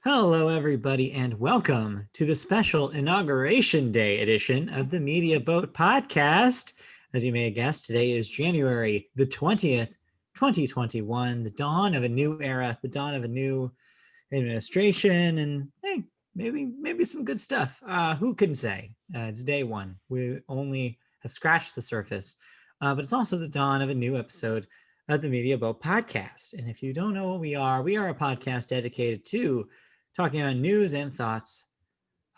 Hello, everybody, and welcome to the special Inauguration Day edition of the Media Boat Podcast. As you may have guessed, today is January the 20th, 2021, the dawn of a new era, the dawn of a new administration, and hey, maybe some good stuff. Who can say? It's day one. We only have scratched the surface, but it's also the dawn of a new episode of the Media Boat Podcast. And if you don't know what we are a podcast dedicated to talking about news and thoughts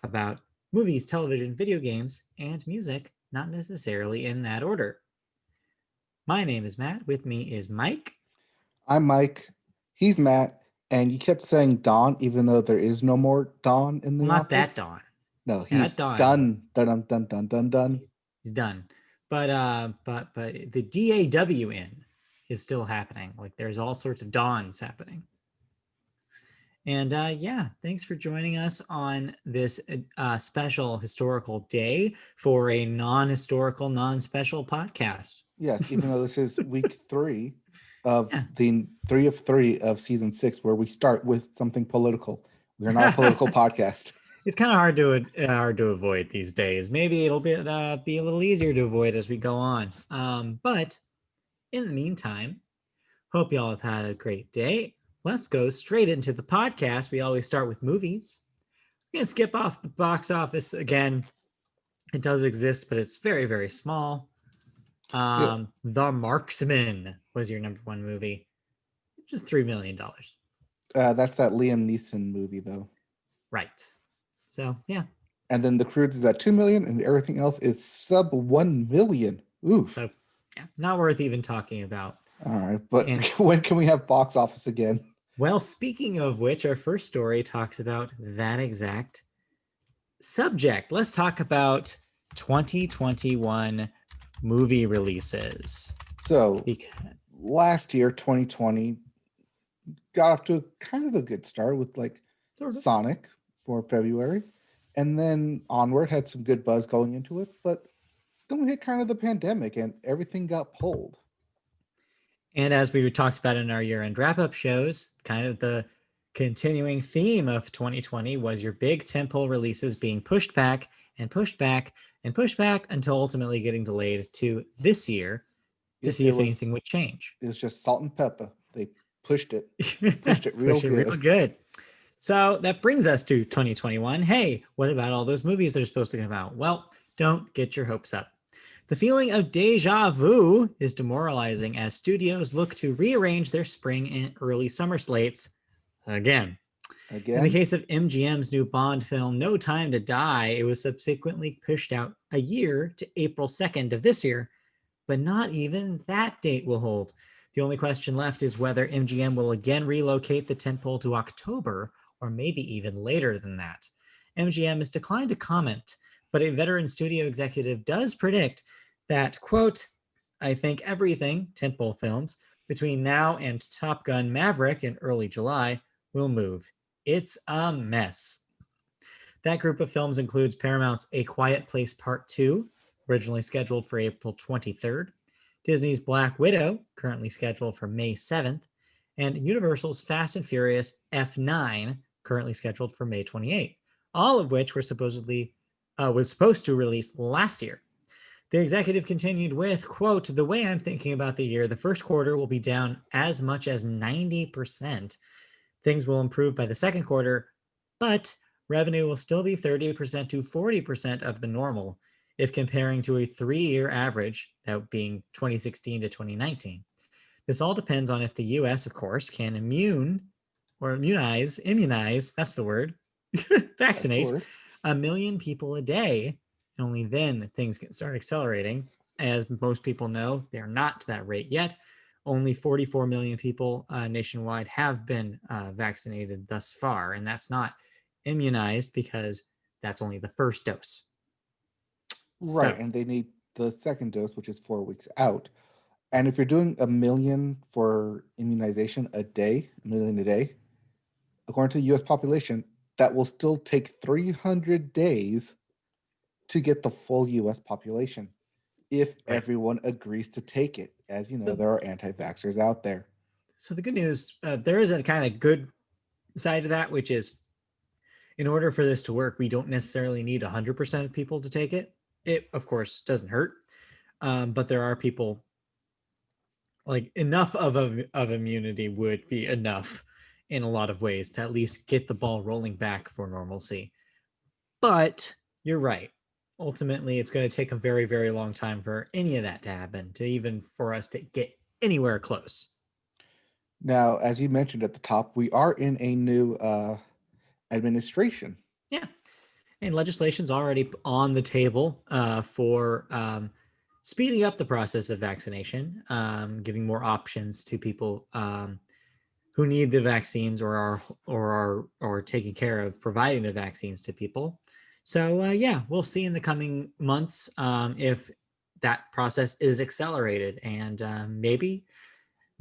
about movies, television, video games, and music, not necessarily in that order. My name is Matt. With me is Mike. I'm Mike. He's Matt. And you kept saying Don, even though there is no more Don in the Well, not office. that Dawn. No, Yeah, he's that Dawn. done. Dun dun dun dun dun. He's done. But the DAWN is still happening. Like there's all sorts of dawns happening. And yeah, thanks for joining us on this special historical day for a non-historical, non-special podcast. Yes, even though this is week 3 of Yeah. the 3 of 3 of season 6, where we start with something political. We are not a political podcast. It's kind of hard to avoid these days. Maybe it'll be a little easier to avoid as we go on. But in the meantime, hope y'all have had a great day. Let's go straight into the podcast. We always start with movies. We're gonna skip off the box office again. It does exist, but it's very, very small. The Marksman was your number one movie. Just $3 million. That's that Liam Neeson movie, though. Right. So, yeah. And then The Croods is at 2 million, and everything else is sub 1 million. Oof. So, yeah, not worth even talking about. All right, but when can we have box office again? Well, speaking of which, our first story talks about that exact subject. Let's talk about 2021 movie releases. So, last year, 2020, got off to kind of a good start with Sonic for February. And then onward had some good buzz going into it. But then we hit kind of the pandemic and everything got pulled. And as we talked about in our year-end wrap-up shows, kind of the continuing theme of 2020 was your big tentpole releases being pushed back and pushed back and pushed back until ultimately getting delayed to this year to see if anything would change. It was just salt and pepper. They pushed it. Pushed it real good. So that brings us to 2021. Hey, what about all those movies that are supposed to come out? Well, don't get your hopes up. The feeling of deja vu is demoralizing as studios look to rearrange their spring and early summer slates again. In the case of MGM's new Bond film, No Time to Die, it was subsequently pushed out a year to April 2nd of this year, but not even that date will hold. The only question left is whether MGM will again relocate the tentpole to October or maybe even later than that. MGM has declined to comment, but a veteran studio executive does predict that, quote, I think everything, tentpole films, between now and Top Gun Maverick in early July will move. It's a mess. That group of films includes Paramount's A Quiet Place Part 2, originally scheduled for April 23rd, Disney's Black Widow, currently scheduled for May 7th, and Universal's Fast and Furious F9, currently scheduled for May 28th, all of which were was supposed to release last year. The executive continued with, quote, the way I'm thinking about the year, the first quarter will be down as much as 90%. Things will improve by the second quarter, but revenue will still be 30% to 40% of the normal if comparing to a 3-year average, that being 2016 to 2019. This all depends on if the US, of course, can immunize, that's the word, vaccinate 1 million people a day. And only then things can start accelerating. As most people know, they're not to that rate yet. Only 44 million people nationwide have been vaccinated thus far, and that's not immunized because that's only the first dose. Right, and they need the second dose, which is 4 weeks out. And if you're doing 1 million for immunization a day, 1 million a day, according to the U.S. population, that will still take 300 days to get the full U.S. population if everyone agrees to take it. As you know, there are anti-vaxxers out there. So the good news, there is a kind of good side to that, which is in order for this to work, we don't necessarily need 100% of people to take it. It, of course, doesn't hurt. But there are people, like, enough of immunity would be enough in a lot of ways to at least get the ball rolling back for normalcy. But you're right. Ultimately, it's going to take a very, very long time for any of that to happen, to even for us to get anywhere close. Now, as you mentioned at the top, we are in a new administration. Yeah. And legislation's already on the table for speeding up the process of vaccination, giving more options to people who need the vaccines or are taking care of providing the vaccines to people. So yeah, we'll see in the coming months if that process is accelerated, and maybe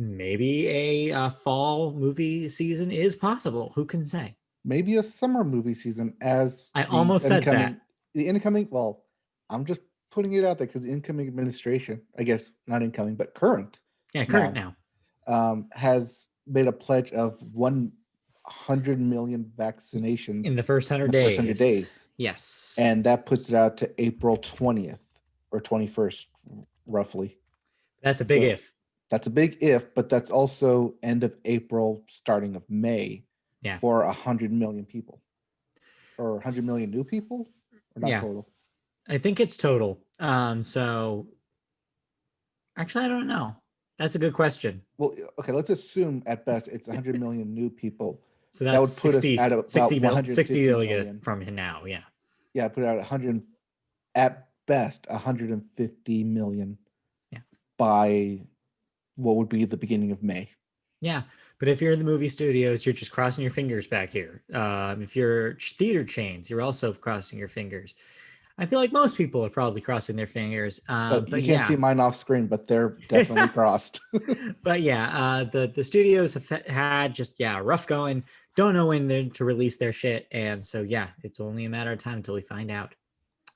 a fall movie season is possible. Who can say? Maybe a summer movie season as I almost said that. The incoming, well, I'm just putting it out there because the incoming administration, I guess not incoming, but current. Yeah, current now. Has made a pledge of 100 million vaccinations in the first 100 days. First 100 days. Yes. And that puts it out to April 20th or 21st, roughly. That's a big if. That's a big if, but that's also end of April, starting of May. Yeah. For 100 million people. Or 100 million new people? Or not total? I think it's total. So actually, I don't know. That's a good question. Well, okay, let's assume at best it's 100 million new people. So that would put 60, us at about 60 million from now. Yeah. Yeah, put it out 100, at best 150 million. Yeah. By what would be the beginning of May. Yeah, but if you're in the movie studios, you're just crossing your fingers back here. If you're theater chains, you're also crossing your fingers. I feel like most people are probably crossing their fingers. But you can't see mine off screen, but they're definitely crossed. But yeah, the studios have had just rough going. Don't know when to release their shit, and so yeah, it's only a matter of time until we find out.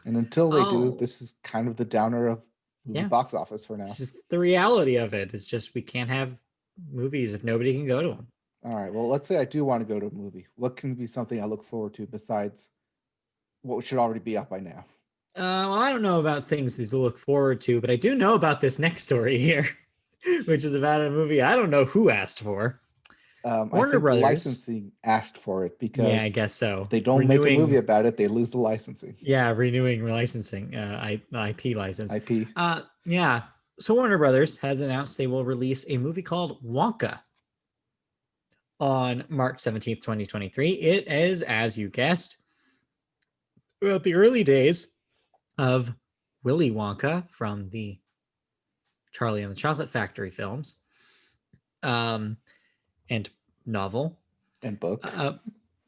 And until they do, this is kind of the downer of movie box office for now. It's just the reality of it. It's just we can't have movies if nobody can go to them. All right. Well, let's say I do want to go to a movie. What can be something I look forward to besides what should already be out by now? Well, I don't know about things to look forward to, but I do know about this next story here, which is about a movie I don't know who asked for. Warner Brothers licensing asked for it because I guess so. If they don't make a movie about it, they lose the licensing. Yeah, renewing licensing, IP license. IP. Yeah. So Warner Brothers has announced they will release a movie called Wonka on March 17th, 2023. It is, as you guessed, about the early days of Willy Wonka from the Charlie and the Chocolate Factory films, and novel. And book.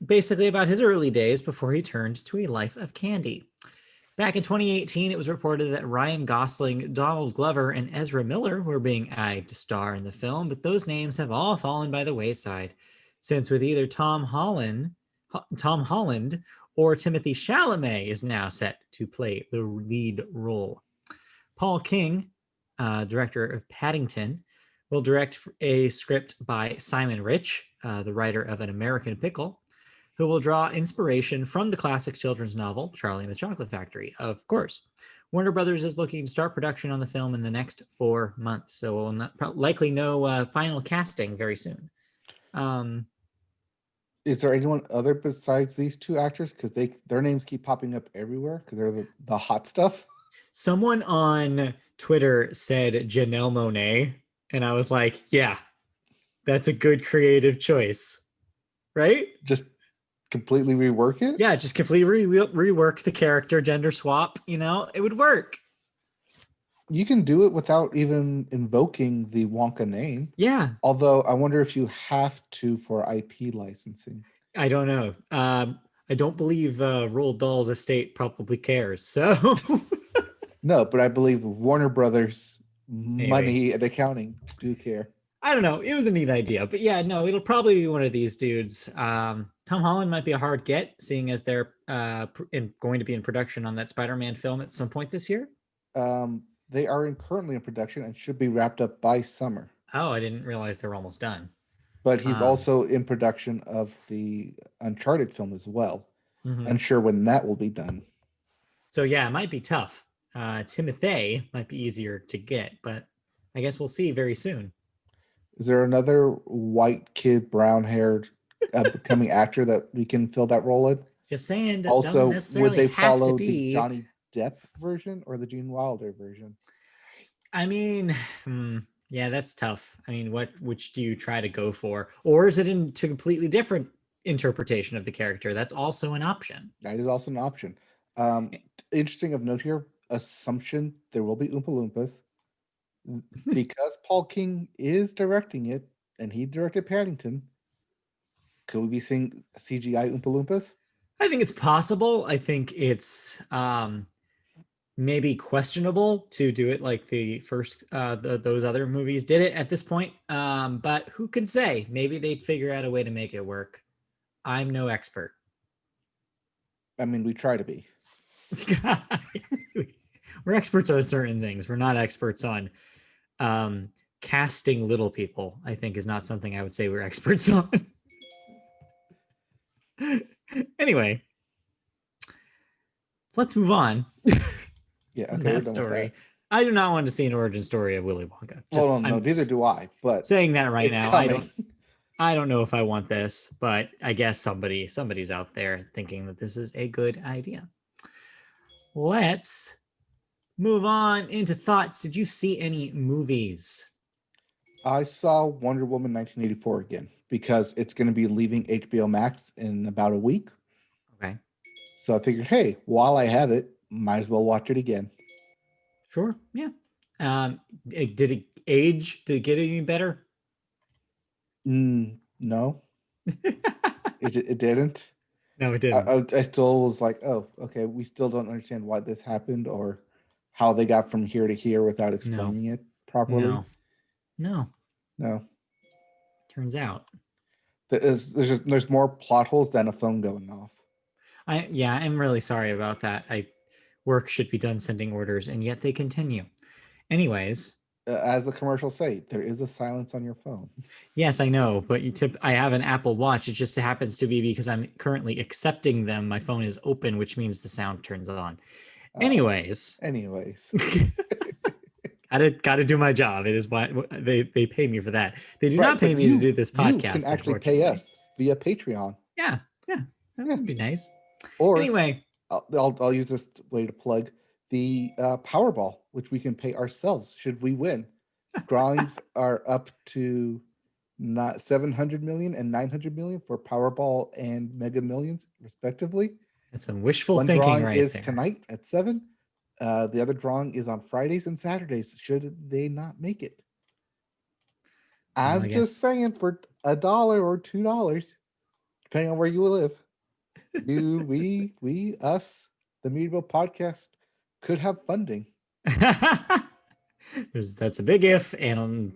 Basically about his early days before he turned to a life of candy. Back in 2018, it was reported that Ryan Gosling, Donald Glover, and Ezra Miller were being eyed to star in the film, but those names have all fallen by the wayside, since with either Tom Holland or Timothée Chalamet is now set to play the lead role. Paul King, director of Paddington, will direct a script by Simon Rich, the writer of An American Pickle, who will draw inspiration from the classic children's novel, Charlie and the Chocolate Factory, of course. Warner Brothers is looking to start production on the film in the next 4 months, so we'll likely know final casting very soon. Is there anyone other besides these two actors? Because their names keep popping up everywhere because they're the hot stuff. Someone on Twitter said Janelle Monáe, and I was like, yeah, that's a good creative choice, right? Just completely rework it? Yeah, just completely rework the character, gender swap, it would work. You can do it without even invoking the Wonka name. Yeah. Although I wonder if you have to for IP licensing. I don't know. I don't believe Roald Dahl's estate probably cares. So no, but I believe Warner Brothers money and accounting do care. I don't know. It was a neat idea, but yeah, no, it'll probably be one of these dudes. Tom Holland might be a hard get, seeing as they're going to be in production on that Spider-Man film at some point this year. They are currently in production and should be wrapped up by summer. Oh, I didn't realize they were almost done. But he's also in production of the Uncharted film as well. Mhm. Unsure when that will be done. So yeah, it might be tough. Timothy might be easier to get, but I guess we'll see very soon. Is there another white kid, brown haired, becoming actor that we can fill that role in? Just saying, that doesn't Also, would necessarily they have to follow the be. Johnny Depp version or the Gene Wilder version? I mean, yeah, that's tough. I mean, which do you try to go for, or is it into a completely different interpretation of the character? That's also an option. That is also an option. Interesting of note here, assumption there will be Oompa Loompas. Because Paul King is directing it and he directed Paddington, could we be seeing CGI Oompa Loompas? I think it's possible. I think it's maybe questionable to do it like the first those other movies did it at this point. But who can say? Maybe they'd figure out a way to make it work. I'm no expert. I mean, we try to be. We're experts on certain things. We're not experts on casting little people. I think is not something I would say we're experts on. Anyway, let's move on. Yeah, On okay, we're that done with story. that. I do not want to see an origin story of Willy Wonka. Well, no, neither do I. But saying that right it's now. coming. I don't know if I want this, but I guess somebody's out there thinking that this is a good idea. Let's move on into thoughts. Did you see any movies? I saw Wonder Woman 1984 again because it's going to be leaving HBO Max in about a week. Okay. So I figured, hey, while I have it, might as well watch it again. Sure. Yeah. Did it age? Did it get any better? No, it didn't. No, it didn't. I still was like, oh, okay, we still don't understand why this happened or how they got from here to here without explaining it properly. No. No. Turns out. There's more plot holes than a phone going off. I'm really sorry about that. Work should be done sending orders, and yet they continue. Anyways, As the commercials say, there is a silence on your phone. yes, I know, but I have an Apple Watch. It just happens to be because I'm currently accepting them. My phone is open, which means the sound turns on. Anyways, gotta do my job. It is why they pay me for that. They do not pay me to do this podcast. You can actually pay us via Patreon. Yeah, that would be nice. Or anyway, I'll use this way to plug the Powerball, which we can pay ourselves should we win. Drawings are up to not 700 million and 900 million for Powerball and Mega Millions, respectively. That's some wishful One thinking drawing right is there. tonight at 7. The other drawing is on Fridays and Saturdays, should they not make it. I'm just saying, for $1 or $2, depending on where you live, us, the Meadville podcast, could have funding. That's a big if. And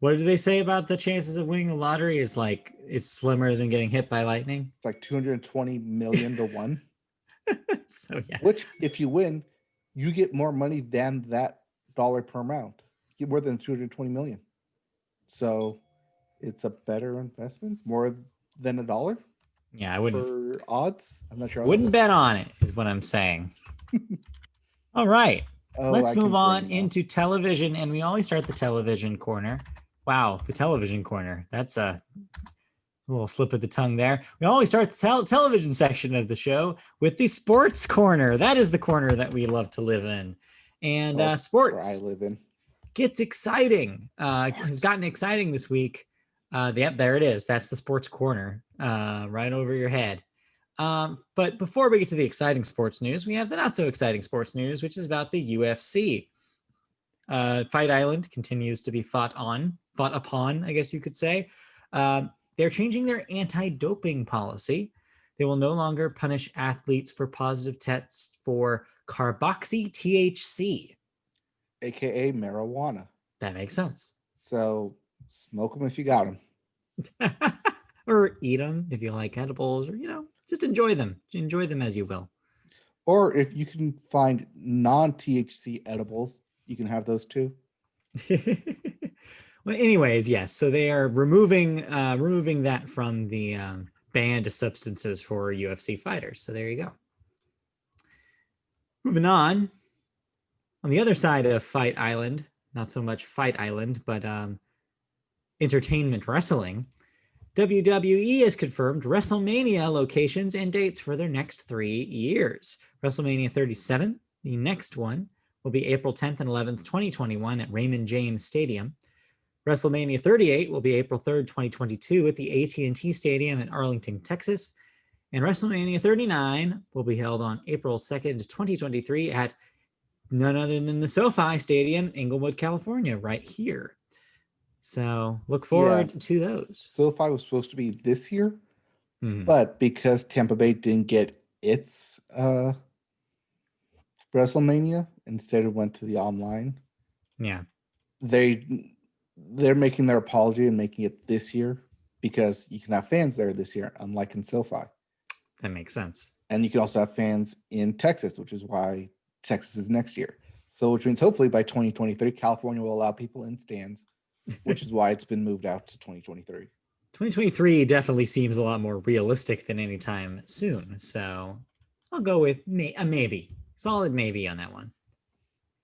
what do they say about the chances of winning the lottery? Is like it's slimmer than getting hit by lightning. It's like 220 million to 1. So yeah. Which, if you win, you get more money than that dollar per amount. You get more than 220 million. So it's a better investment, more than $1. Yeah, I wouldn't. For odds, I'm not sure. Wouldn't bet on it, is what I'm saying. All right. Let's move on into television, and we always start the television corner. Wow, the television corner. That's a little slip of the tongue there. We always start the television section of the show with the sports corner. That is the corner that we love to live in. And sports I live in gets exciting. Has gotten exciting this week. Yep, there it is. That's the sports corner, right over your head. But before we get to the exciting sports news, we have the not so exciting sports news, which is about the UFC. Fight Island continues to be fought upon, I guess you could say. They're changing their anti-doping policy. They will no longer punish athletes for positive tests for carboxy THC, aka marijuana. That makes sense. So smoke them if you got them. Or eat them if you like edibles, or just enjoy them. Enjoy them as you will. Or if you can find non-THC edibles, you can have those too. Well, anyways, yes. So they are removing that from the banned substances for UFC fighters. So there you go. Moving on the other side of Fight Island, not so much Fight Island, but entertainment wrestling, WWE has confirmed WrestleMania locations and dates for their next 3 years. WrestleMania 37, the next one, will be April 10th and 11th, 2021 at Raymond James Stadium. WrestleMania 38 will be April 3rd, 2022 at the AT&T Stadium in Arlington, Texas. And WrestleMania 39 will be held on April 2nd, 2023 at none other than the SoFi Stadium, Inglewood, California, right here. So look forward to those. SoFi was supposed to be this year, but because Tampa Bay didn't get its WrestleMania, instead it went to the online. Yeah. They're making their apology and making it this year because you can have fans there this year, unlike in SoFi. That makes sense. And you can also have fans in Texas, which is why Texas is next year. So which means hopefully by 2023, California will allow people in stands, which is why it's been moved out to 2023. 2023 definitely seems a lot more realistic than anytime soon. So I'll go with a maybe. Solid maybe on that one.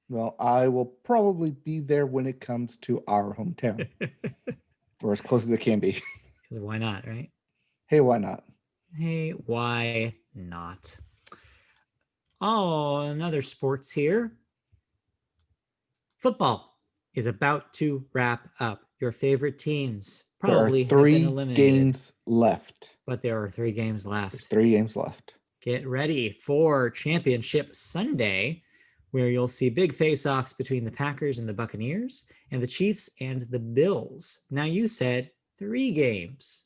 Well, I will probably be there when it comes to our hometown. Or as close as it can be. Because why not, right? Hey, why not? Hey, why not? Oh, another sports here. Football is about to wrap up. Your favorite teams probably there are 3 have been eliminated. Games left. But there are 3 games left. There's 3 games left. Get ready for Championship Sunday, where you'll see big face-offs between the Packers and the Buccaneers and the Chiefs and the Bills. Now, you said 3 games.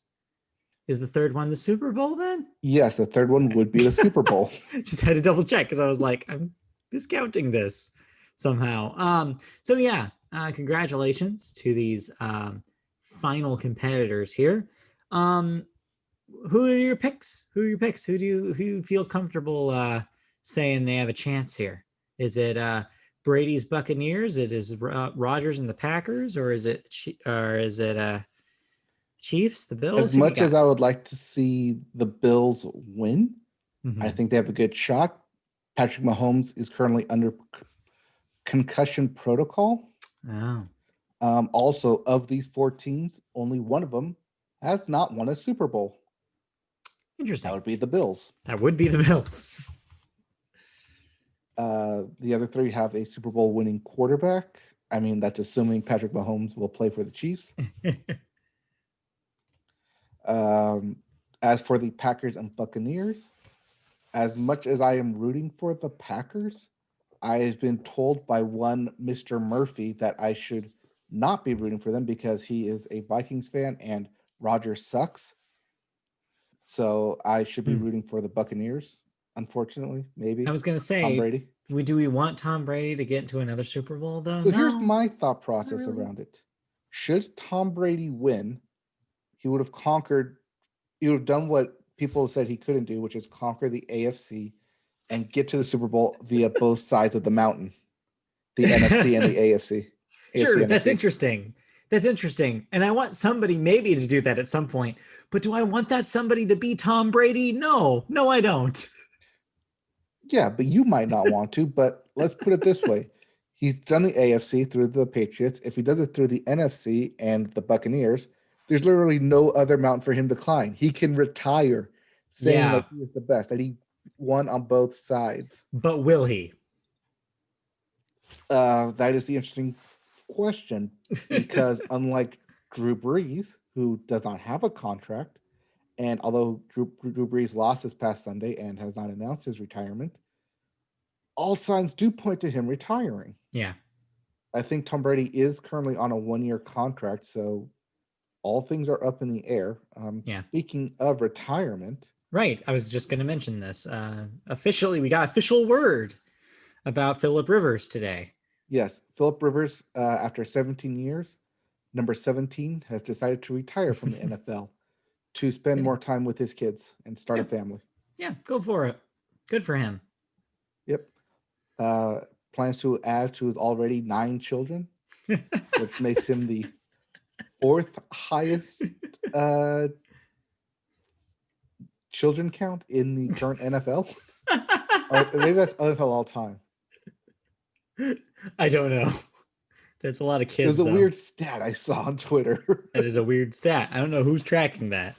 Is the third one the Super Bowl then? Yes, the third one would be the Super Bowl. Just had to double check because I was like, I'm discounting this somehow. So yeah, congratulations to these final competitors here. Who are your picks? Who do you feel comfortable saying they have a chance here? Is it Brady's Buccaneers? It is Rodgers and the Packers, or is it Chiefs, the Bills? As much as I would like to see the Bills win, I think they have a good shot. Patrick Mahomes is currently under concussion protocol. Oh. Also, of these 4 teams, only one of them has not won a Super Bowl. Interesting. That would be the Bills. That would be the Bills. The other 3 have a Super Bowl winning quarterback. I mean, that's assuming Patrick Mahomes will play for the Chiefs. As for the Packers and Buccaneers, as much as I am rooting for the Packers, I have been told by one Mr. Murphy that I should not be rooting for them because he is a Vikings fan and Rodgers sucks. So I should be rooting for the Buccaneers, unfortunately, maybe. I was going to say, Tom Brady. Do we want Tom Brady to get into another Super Bowl, though? So here's my thought process around it. Should Tom Brady win, he would have done what people said he couldn't do, which is conquer the AFC and get to the Super Bowl via both sides of the mountain, the NFC and the AFC. Sure, AFC, that's NFC. interesting. That's interesting. And I want somebody maybe to do that at some point. But do I want that somebody to be Tom Brady? No, I don't. Yeah, but you might not want to. But let's put it this way. He's done the AFC through the Patriots. If he does it through the NFC and the Buccaneers, there's literally no other mountain for him to climb. He can retire saying that he is the best, that he won on both sides. But will he? That is the interesting question, because unlike Drew Brees, who does not have a contract, and although Drew Brees lost this past Sunday and has not announced his retirement, all signs do point to him retiring. Yeah. I think Tom Brady is currently on a 1-year contract, so all things are up in the air. Speaking of retirement. Right. I was just going to mention this. Officially, we got official word about Phillip Rivers today. Yes. Phillip Rivers, after 17 years, number 17, has decided to retire from the NFL to spend more time with his kids and start a family. Yeah, go for it. Good for him. Yep. Plans to add to his already 9 children, which makes him the 4th highest children count in the current NFL? Or maybe that's NFL all time. I don't know. That's a lot of It kids. was a though. weird stat I saw on Twitter. That is a weird stat. I don't know who's tracking that.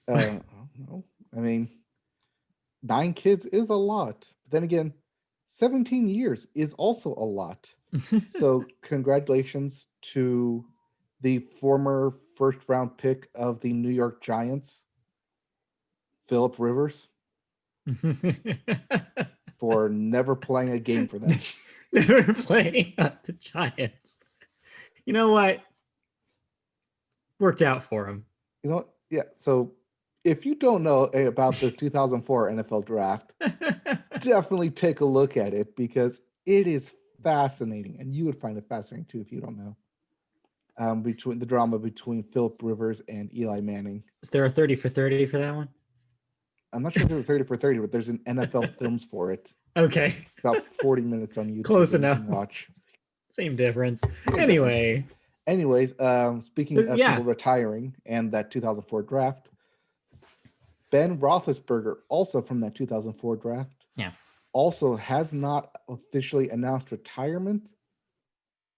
I don't know. I mean, 9 kids is a lot. But then again, 17 years is also a lot. So congratulations to the former first round pick of the New York Giants, Philip Rivers, for never playing a game for them. Never playing on the Giants. You know what? Worked out for him. You know what? Yeah. So if you don't know about the 2004 NFL draft, definitely take a look at it because it is fascinating, and you would find it fascinating too if you don't know. Between the drama between Philip Rivers and Eli Manning. Is there a 30 for 30 for that one? I'm not sure if there's a 30 for 30, but there's an NFL films for it. Okay. About 40 minutes on YouTube. Close that you enough. can watch. Same difference. Anyway. Anyways, speaking of Yeah. people retiring and that 2004 draft, Ben Roethlisberger, also from that 2004 draft, also has not officially announced retirement,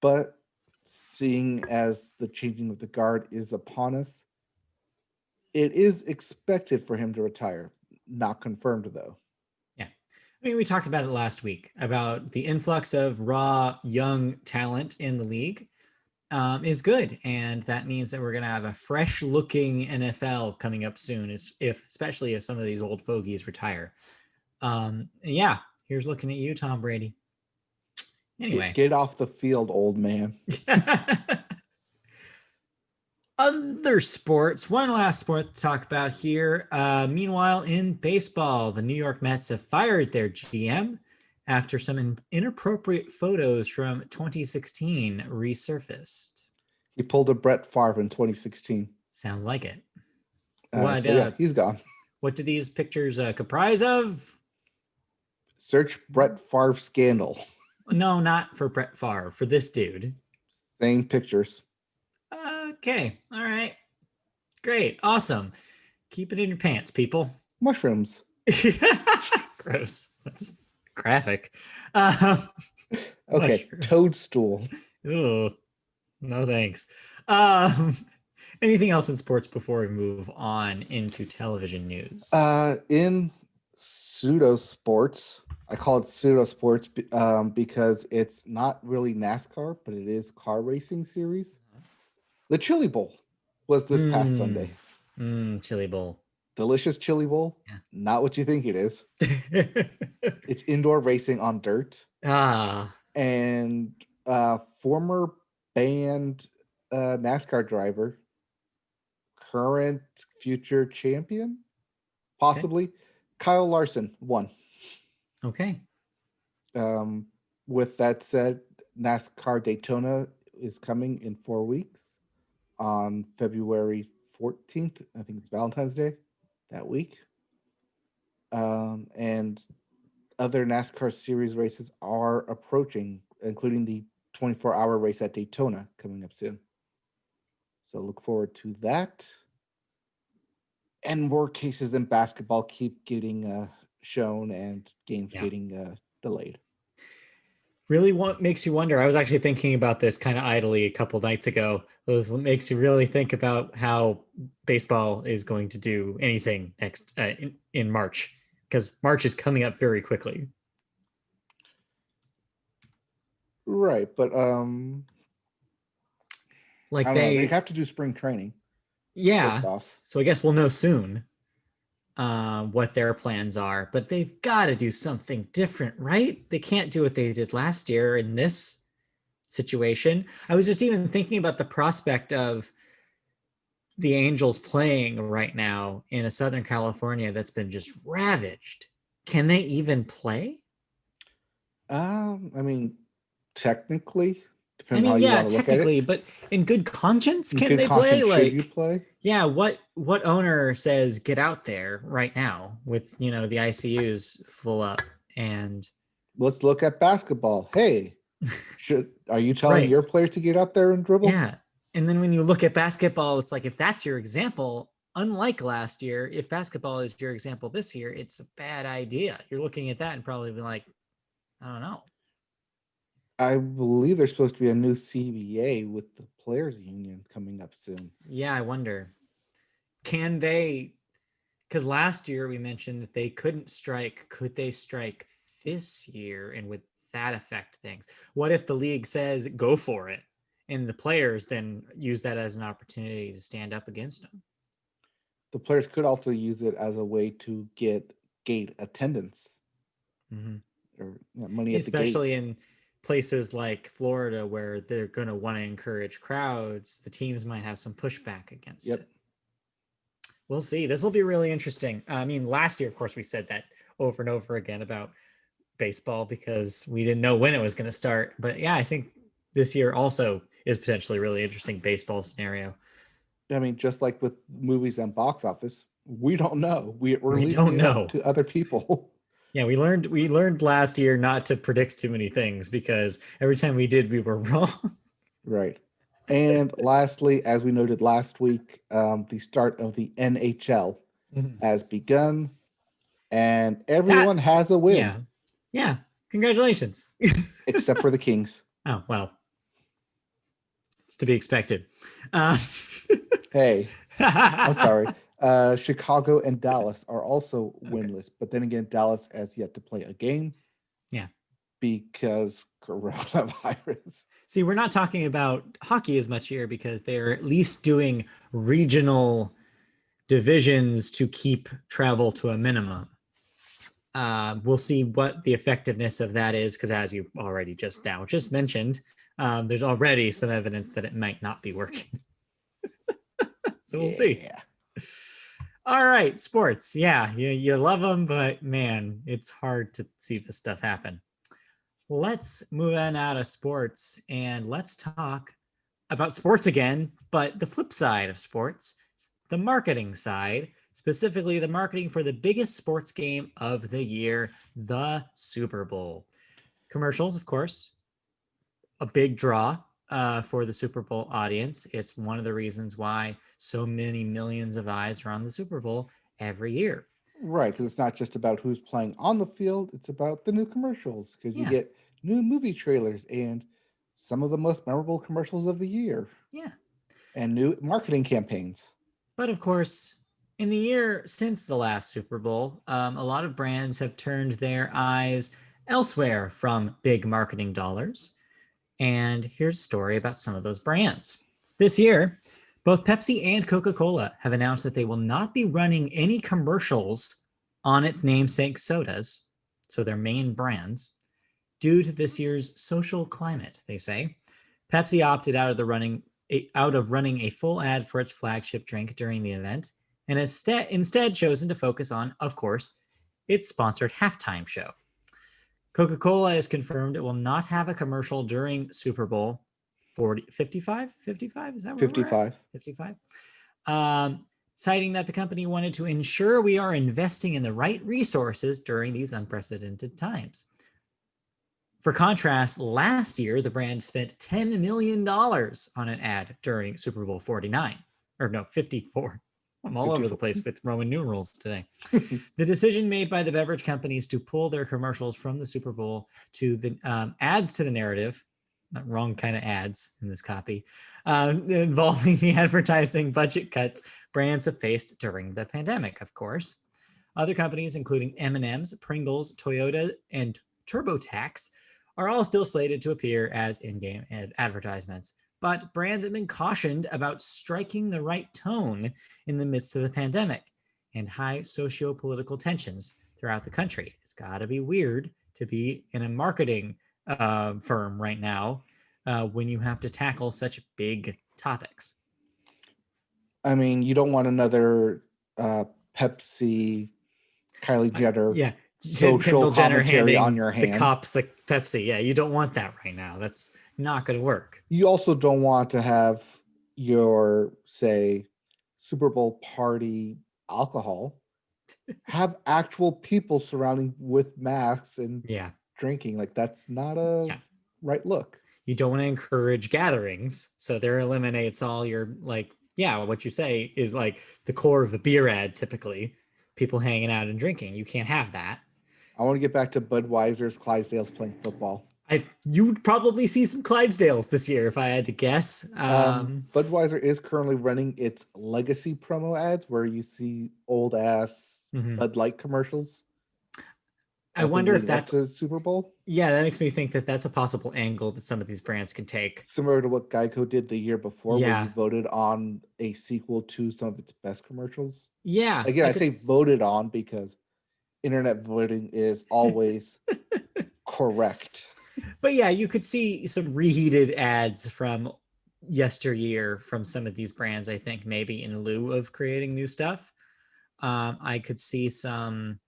but seeing as the changing of the guard is upon us, it is expected for him to retire. Not confirmed, though. Yeah. I mean, we talked about it last week, about the influx of raw, young talent in the league is good. And that means that we're going to have a fresh-looking NFL coming up soon, especially if some of these old fogies retire. Yeah, here's looking at you, Tom Brady. Anyway. Get off the field, old man. Other sports, one last sport to talk about here. Meanwhile, in baseball, the New York Mets have fired their GM after some inappropriate photos from 2016 resurfaced. He pulled a Brett Favre in 2016. Sounds like it. He's gone. What do these pictures comprise of? Search Brett Favre scandal. No, not for Brett Favre, for this dude. Same pictures. Okay. All right. Great. Awesome. Keep it in your pants, people. Mushrooms. Gross. That's graphic. Okay. Mushroom. Toadstool. Ooh. No thanks. Anything else in sports before we move on into television news? In pseudo sports, I call it pseudo sports because it's not really NASCAR, but it is car racing series. The Chili Bowl was this past Sunday. Chili Bowl. Delicious Chili Bowl. Yeah. Not what you think it is. It's indoor racing on dirt. And former banned NASCAR driver, current future champion, possibly, Kyle Larson won. Okay. With that said, NASCAR Daytona is coming in 4 weeks on February 14th. I think it's Valentine's Day that week. And other NASCAR series races are approaching, including the 24-hour race at Daytona coming up soon. So look forward to that. And more cases in basketball keep getting shown and games getting delayed. Really makes you wonder. I was actually thinking about this kind of idly a couple nights ago. It makes you really think about how baseball is going to do anything next in March, because March is coming up very quickly. Right, but like they have to do spring training. Yeah, so I guess we'll know soon what their plans are, but they've got to do something different, right? They can't do what they did last year in this situation. I was just even thinking about the prospect of the Angels playing right now in a Southern California that's been just ravaged. Can they even play? I mean, technically, depending on how you want to look at it. But in good conscience, can they play? Should you play? Yeah, what owner says get out there right now with the ICUs full up? And let's look at basketball. Hey, are you telling your players to get out there and dribble? Yeah. And then when you look at basketball, it's like, if that's your example, unlike last year, if basketball is your example this year, it's a bad idea. You're looking at that and probably be like, I don't know. I believe there's supposed to be a new CBA with the players union coming up soon. Yeah, I wonder. Can they, because last year we mentioned that they couldn't strike. Could they strike this year? And would that affect things? What if the league says go for it, and the players then use that as an opportunity to stand up against them? The players could also use it as a way to gate attendance or money at the gate. Especially in places like Florida where they're going to want to encourage crowds, the teams might have some pushback against it. We'll see. This will be really interesting. I mean, last year, of course, we said that over and over again about baseball because we didn't know when it was going to start. But yeah, I think this year also is potentially a really interesting baseball scenario. I mean, just like with movies and box office, we don't know. We're We leaving don't it know up to other people. Yeah, we learned last year not to predict too many things because every time we did, we were wrong. Right. And lastly, as we noted last week, the start of the NHL has begun, and everyone has a win. Yeah. Congratulations. Except for the Kings. Oh, well. It's to be expected. Hey, I'm sorry. Chicago and Dallas are also winless, but then again, Dallas has yet to play a game. Yeah. Because coronavirus. See, we're not talking about hockey as much here because they're at least doing regional divisions to keep travel to a minimum. We'll see what the effectiveness of that is because as you already just mentioned, there's already some evidence that it might not be working. So we'll see. All right, sports. Yeah, you love them, but man, it's hard to see this stuff happen. Let's move on out of sports and let's talk about sports again, but the flip side of sports, the marketing side, specifically the marketing for the biggest sports game of the year, the Super Bowl. Commercials, of course, a big draw for the Super Bowl audience. It's one of the reasons why so many millions of eyes are on the Super Bowl every year. Right, because it's not just about who's playing on the field, it's about the new commercials, because you get new movie trailers and some of the most memorable commercials of the year. Yeah. And new marketing campaigns. But of course, in the year since the last Super Bowl, a lot of brands have turned their eyes elsewhere from big marketing dollars. And here's a story about some of those brands. This year, both Pepsi and Coca-Cola have announced that they will not be running any commercials on its namesake sodas, so their main brands, due to this year's social climate, they say. Pepsi opted out of running a full ad for its flagship drink during the event, and instead chosen to focus on, of course, its sponsored halftime show. Coca-Cola has confirmed it will not have a commercial during Super Bowl 55? Is that where 55. 55. Citing that the company wanted to ensure we are investing in the right resources during these unprecedented times. For contrast, last year, the brand spent $10 million on an ad during Super Bowl 49. Or no, 54. I'm all 54. Over the place with Roman numerals today. The decision made by the beverage companies to pull their commercials from the Super Bowl to the adds to the narrative, not wrong kind of ads in this copy, involving the advertising budget cuts brands have faced during the pandemic, of course. Other companies, including M&M's, Pringles, Toyota, and TurboTax, are all still slated to appear as in-game advertisements. But brands have been cautioned about striking the right tone in the midst of the pandemic and high socio-political tensions throughout the country. It's got to be weird to be in a marketing firm right now when you have to tackle such big topics. I mean, you don't want another Pepsi, Kylie Jenner social commentary on your hand. The cops like Pepsi. Yeah, you don't want that right now. That's not going to work. You also don't want to have your, say, Super Bowl party alcohol have actual people surrounding with masks and drinking. Like, that's not a right look. You don't want to encourage gatherings, so there eliminates all your like yeah, what you say is like the core of a beer ad, typically people hanging out and drinking. You can't have that. I want to get back to Budweiser's Clydesdales playing football. You would probably see some Clydesdales this year if I had to guess. Budweiser is currently running its legacy promo ads where you see old ass Mhm. Bud Light commercials. I wonder if that's the Super Bowl. Yeah, that makes me think that that's a possible angle that some of these brands can take. Similar to what Geico did the year before, where Yeah. you voted on a sequel to some of its best commercials. Yeah. Again, I say voted on because internet voting is always correct. But yeah, you could see some reheated ads from yesteryear from some of these brands, I think, maybe in lieu of creating new stuff. I could see some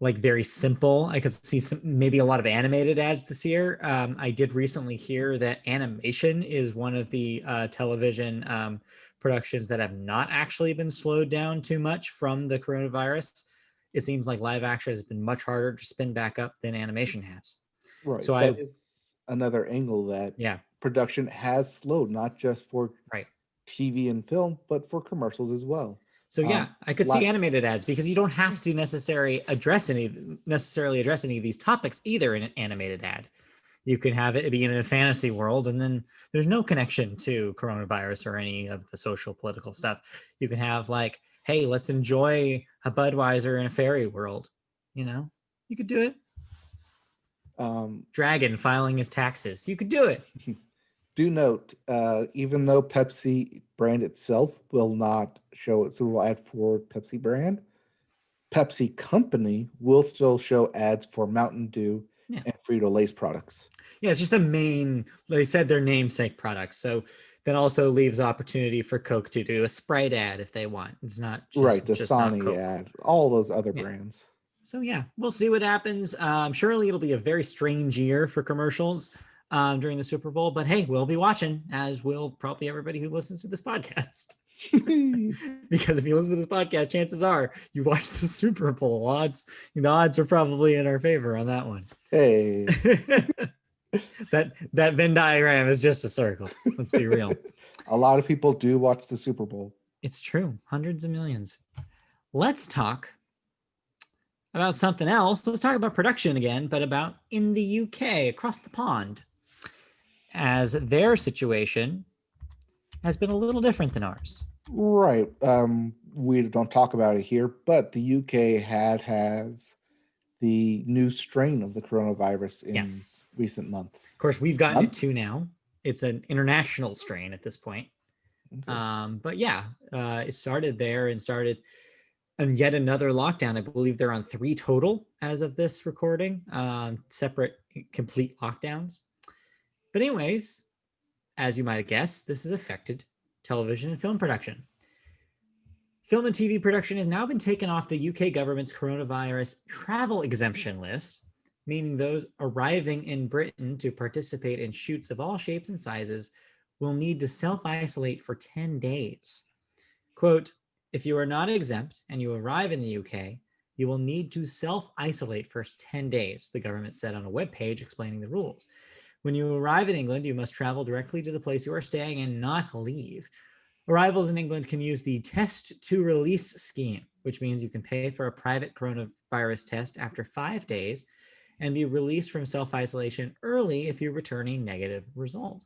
like very simple. I could see some maybe a lot of animated ads this year. I did recently hear that animation is one of the television productions that have not actually been slowed down too much from the coronavirus. It seems like live action has been much harder to spin back up than animation has. Right. So that is another angle that production has slowed, not just for TV and film, but for commercials as well. So yeah, I could see animated ads because you don't have to necessarily address any of these topics either in an animated ad. You can have it be in a fantasy world, and then there's no connection to coronavirus or any of the social political stuff. You can have like, hey, let's enjoy a Budweiser in a fairy world. You know, you could do it. Dragon filing his taxes. You could do it. Do note, even though Pepsi brand itself will not show its Super Bowl ad for Pepsi brand, Pepsi company will still show ads for Mountain Dew and Frito-Lay's products. Yeah, it's just the main, they said their namesake products. So that also leaves opportunity for Coke to do a Sprite ad if they want. It's not just, the Dasani ad, all those other brands. So yeah, we'll see what happens. Surely it'll be a very strange year for commercials during the Super Bowl, but hey, we'll be watching, as will probably everybody who listens to this podcast. Because if you listen to this podcast, chances are you watch the Super Bowl. The odds are probably in our favor on that one. Hey. that Venn diagram is just a circle. Let's be real. A lot of people do watch the Super Bowl. It's true. Hundreds of millions. Let's talk about something else. Let's talk about production again, but about in the UK, across the pond, as their situation has been a little different than ours. Right. We don't talk about it here, but the UK has the new strain of the coronavirus in recent months. Of course, we've gotten it too now. It's an international strain at this point. Okay. But yeah, it started there and started on yet another lockdown. I believe they're on 3 total as of this recording, separate complete lockdowns. But anyways, as you might have guessed, this has affected television and film production. Film and TV production has now been taken off the UK government's coronavirus travel exemption list, meaning those arriving in Britain to participate in shoots of all shapes and sizes will need to self-isolate for 10 days. Quote, if you are not exempt and you arrive in the UK, you will need to self-isolate for 10 days, the government said on a webpage explaining the rules. When you arrive in England, you must travel directly to the place you are staying and not leave. Arrivals in England can use the test to release scheme, which means you can pay for a private coronavirus test after 5 days and be released from self-isolation early if you return a negative result.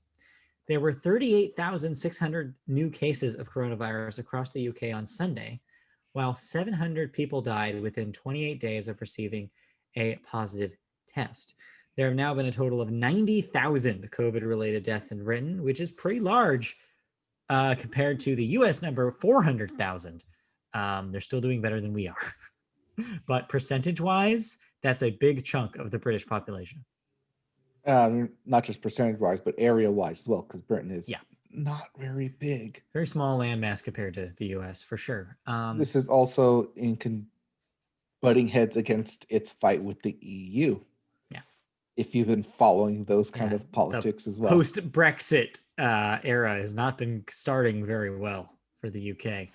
There were 38,600 new cases of coronavirus across the UK on Sunday, while 700 people died within 28 days of receiving a positive test. There have now been a total of 90,000 COVID-related deaths in Britain, which is pretty large compared to the US number, 400,000. They're still doing better than we are. But percentage-wise, that's a big chunk of the British population. Not just percentage-wise, but area-wise as well, because Britain is not very big. Very small landmass compared to the US, for sure. This is also butting heads against its fight with the EU. If you've been following those kind of politics as well. Post-Brexit era has not been starting very well for the UK.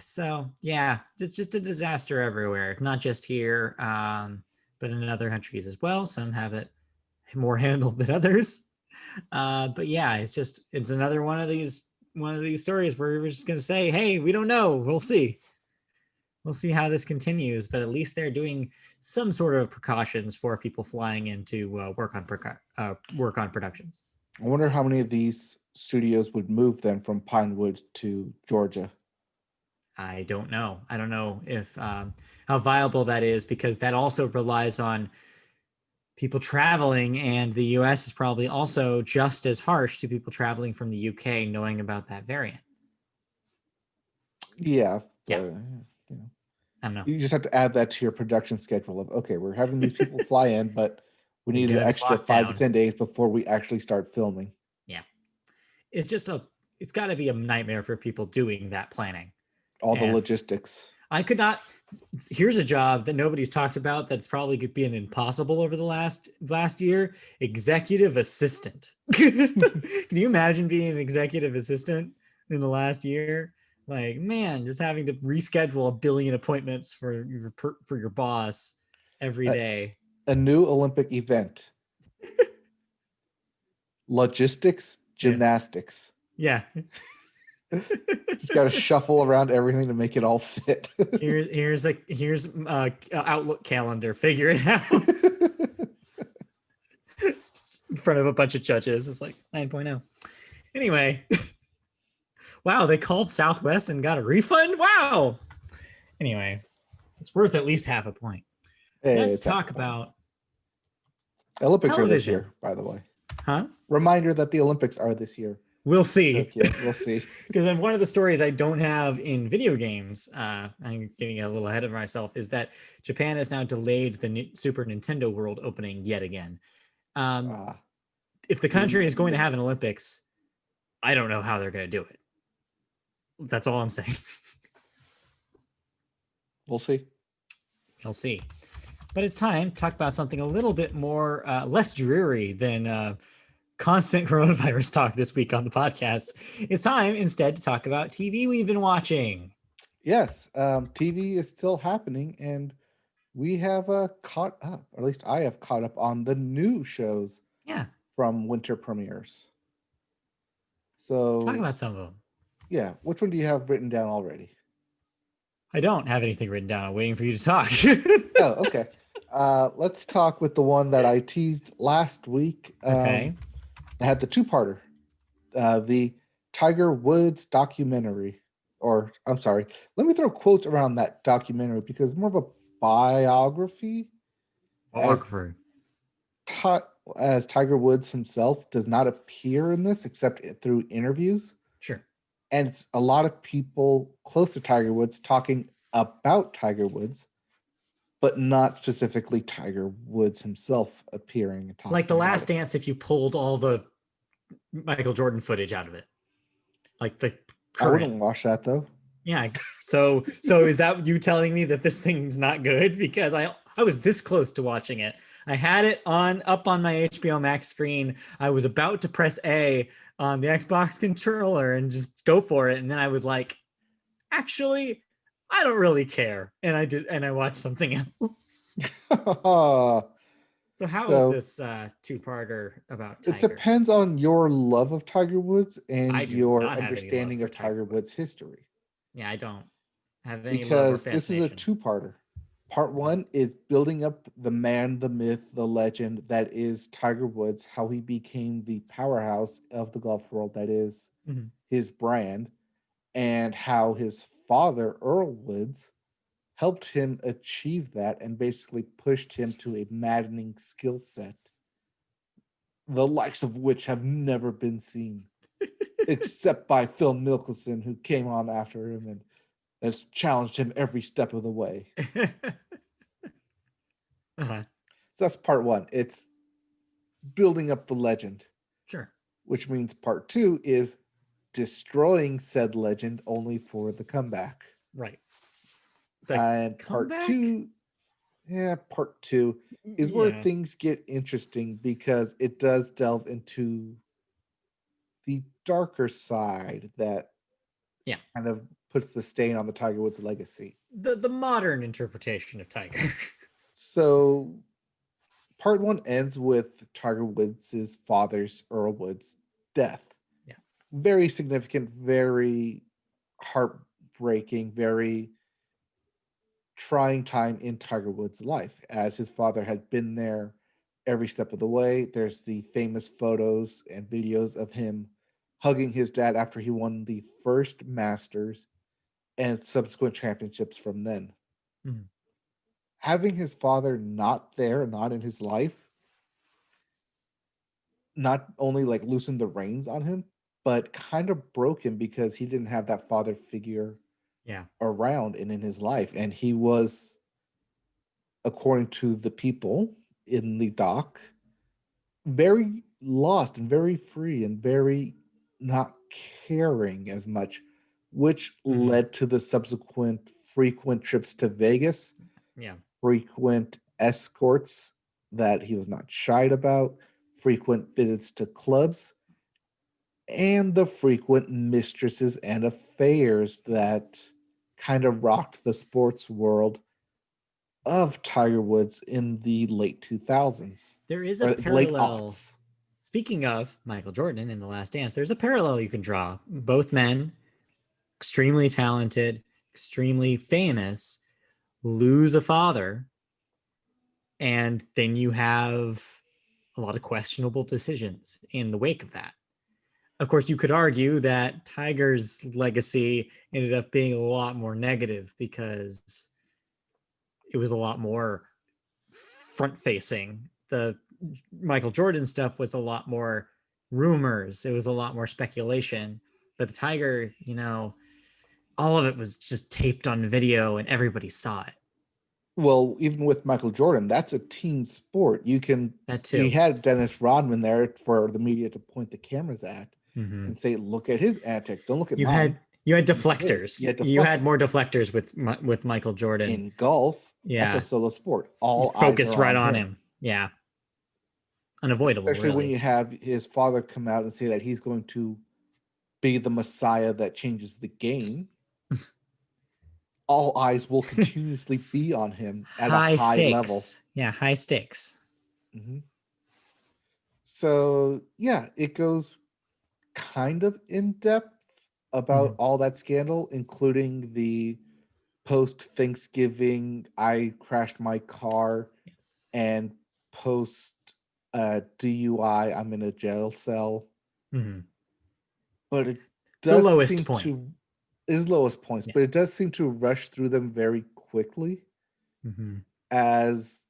So, yeah, it's just a disaster everywhere, not just here, but in other countries as well. Some have it more handled than others. But yeah, it's another one of these one of these stories where we're just going to say, hey, we don't know. We'll see. We'll see how this continues, but at least they're doing some sort of precautions for people flying in to work on productions. I wonder how many of these studios would move then from Pinewood to Georgia. I don't know. I don't know if how viable that is, because that also relies on people traveling, and the US is probably also just as harsh to people traveling from the UK knowing about that variant. Yeah. Yeah. You know, I don't know. you just have to add that to your production schedule of, okay, we're having these people fly in, but we need an extra 5 to 10 days before we actually start filming. Yeah. It's just it's got to be a nightmare for people doing that planning. All the logistics. I could not. Here's a job that nobody's talked about that's probably could be an impossible over the last year: executive assistant. Can you imagine being an executive assistant in the last year? Like, man, just having to reschedule a billion appointments for your boss every day. A new Olympic event. Logistics, gymnastics. Yeah. Just got to shuffle around everything to make it all fit. here's Outlook calendar. Figure it out. In front of a bunch of judges. It's like 9.0. Anyway. Wow, they called Southwest and got a refund? Wow. Anyway, it's worth at least half a point. Hey, let's talk about Olympics are this year, by the way. Huh? Reminder that the Olympics are this year. We'll see. Yeah, we'll see. Because then one of the stories I don't have in video games, I'm getting a little ahead of myself, is that Japan has now delayed the Super Nintendo World opening yet again. If the country is going to have an Olympics, I don't know how they're going to do it. That's all I'm saying. We'll see. We'll see. But it's time to talk about something a little bit more less dreary than constant coronavirus talk this week on the podcast. It's time instead to talk about TV we've been watching. Yes, TV is still happening, and we have caught up, or at least I have caught up on the new shows. Yeah. From winter premieres. So let's talk about some of them. Yeah, which one do you have written down already? I don't have anything written down. I'm waiting for you to talk. Oh, okay. Let's talk with the one that I teased last week. Okay. I had the two-parter, the Tiger Woods documentary, or I'm sorry, let me throw quotes around that documentary because it's more of a biography. As Tiger Woods himself does not appear in this except through interviews. Sure. And it's a lot of people close to Tiger Woods talking about Tiger Woods, but not specifically Tiger Woods himself appearing and talking. Like The Last Dance, if you pulled all the Michael Jordan footage out of it. Like the current. I wouldn't watch that though. Yeah. So is that you telling me that this thing's not good? Because I was this close to watching it. I had it up on my HBO Max screen. I was about to press A on the Xbox controller and just go for it. And then I was like, actually, I don't really care. And I did, and I watched something else. So how is this two-parter about Tiger? It depends on your love of Tiger Woods and your understanding of Tiger Woods' history. Yeah, I don't have any because this is a two-parter. Part one is building up the man, the myth, the legend that is Tiger Woods, how he became the powerhouse of the golf world that is his brand, and how his father, Earl Woods, helped him achieve that and basically pushed him to a maddening skill set, the likes of which have never been seen, except by Phil Mickelson, who came on after him and has challenged him every step of the way. So that's part one. It's building up the legend. Sure. Which means part two is destroying said legend only for the comeback. Right. And part two is where things get interesting because it does delve into the darker side that kind of puts the stain on the Tiger Woods legacy. The modern interpretation of Tiger. So part one ends with Tiger Woods' father's, Earl Woods' death. Yeah. very significant, very heartbreaking, very trying time in Tiger Woods' life, as his father had been there every step of the way. There's the famous photos and videos of him hugging his dad after he won the first Masters and subsequent championships from then. Mhm. Having his father not there, not in his life, not only like loosened the reins on him, but kind of broke him because he didn't have that father figure Yeah. around and in his life. And he was, according to the people in the doc, very lost and very free and very not caring as much, which led to the subsequent frequent trips to Vegas, Yeah. frequent escorts that he was not shied about, frequent visits to clubs, and the frequent mistresses and affairs that kind of rocked the sports world of Tiger Woods in the late 2000s There is a or late parallel. aughts. Speaking of Michael Jordan in The Last Dance, there's a parallel you can draw. Both men, extremely talented, extremely famous, lose a father, and then you have a lot of questionable decisions in the wake of that. Of course, you could argue that Tiger's legacy ended up being a lot more negative because it was a lot more front facing. The Michael Jordan stuff was a lot more rumors, it was a lot more speculation. But the Tiger, all of it was just taped on video and everybody saw it. Well, even with Michael Jordan, that's a team sport. That You too. had Dennis Rodman there for the media to point the cameras at Mm-hmm. and say, "Look at his antics. Don't look at You mine." had deflectors. You had more deflectors with Michael Jordan. In golf. That's a Yeah, solo sport. you All eyes focus are right on on him. him. Yeah, unavoidable, Especially when really. you have his father come out and say that he's going to be the Messiah that changes the game. All eyes will continuously be on him at a High high level. stakes. Yeah, high stakes. Mm-hmm. So, yeah, it goes kind of in depth about all that scandal, including the post Thanksgiving, I crashed my car, Yes. and post DUI, I'm in a jail cell. Mm-hmm. But it The does lowest seem point. to, his lowest points, Yeah. but it does seem to rush through them very quickly, Mm-hmm. as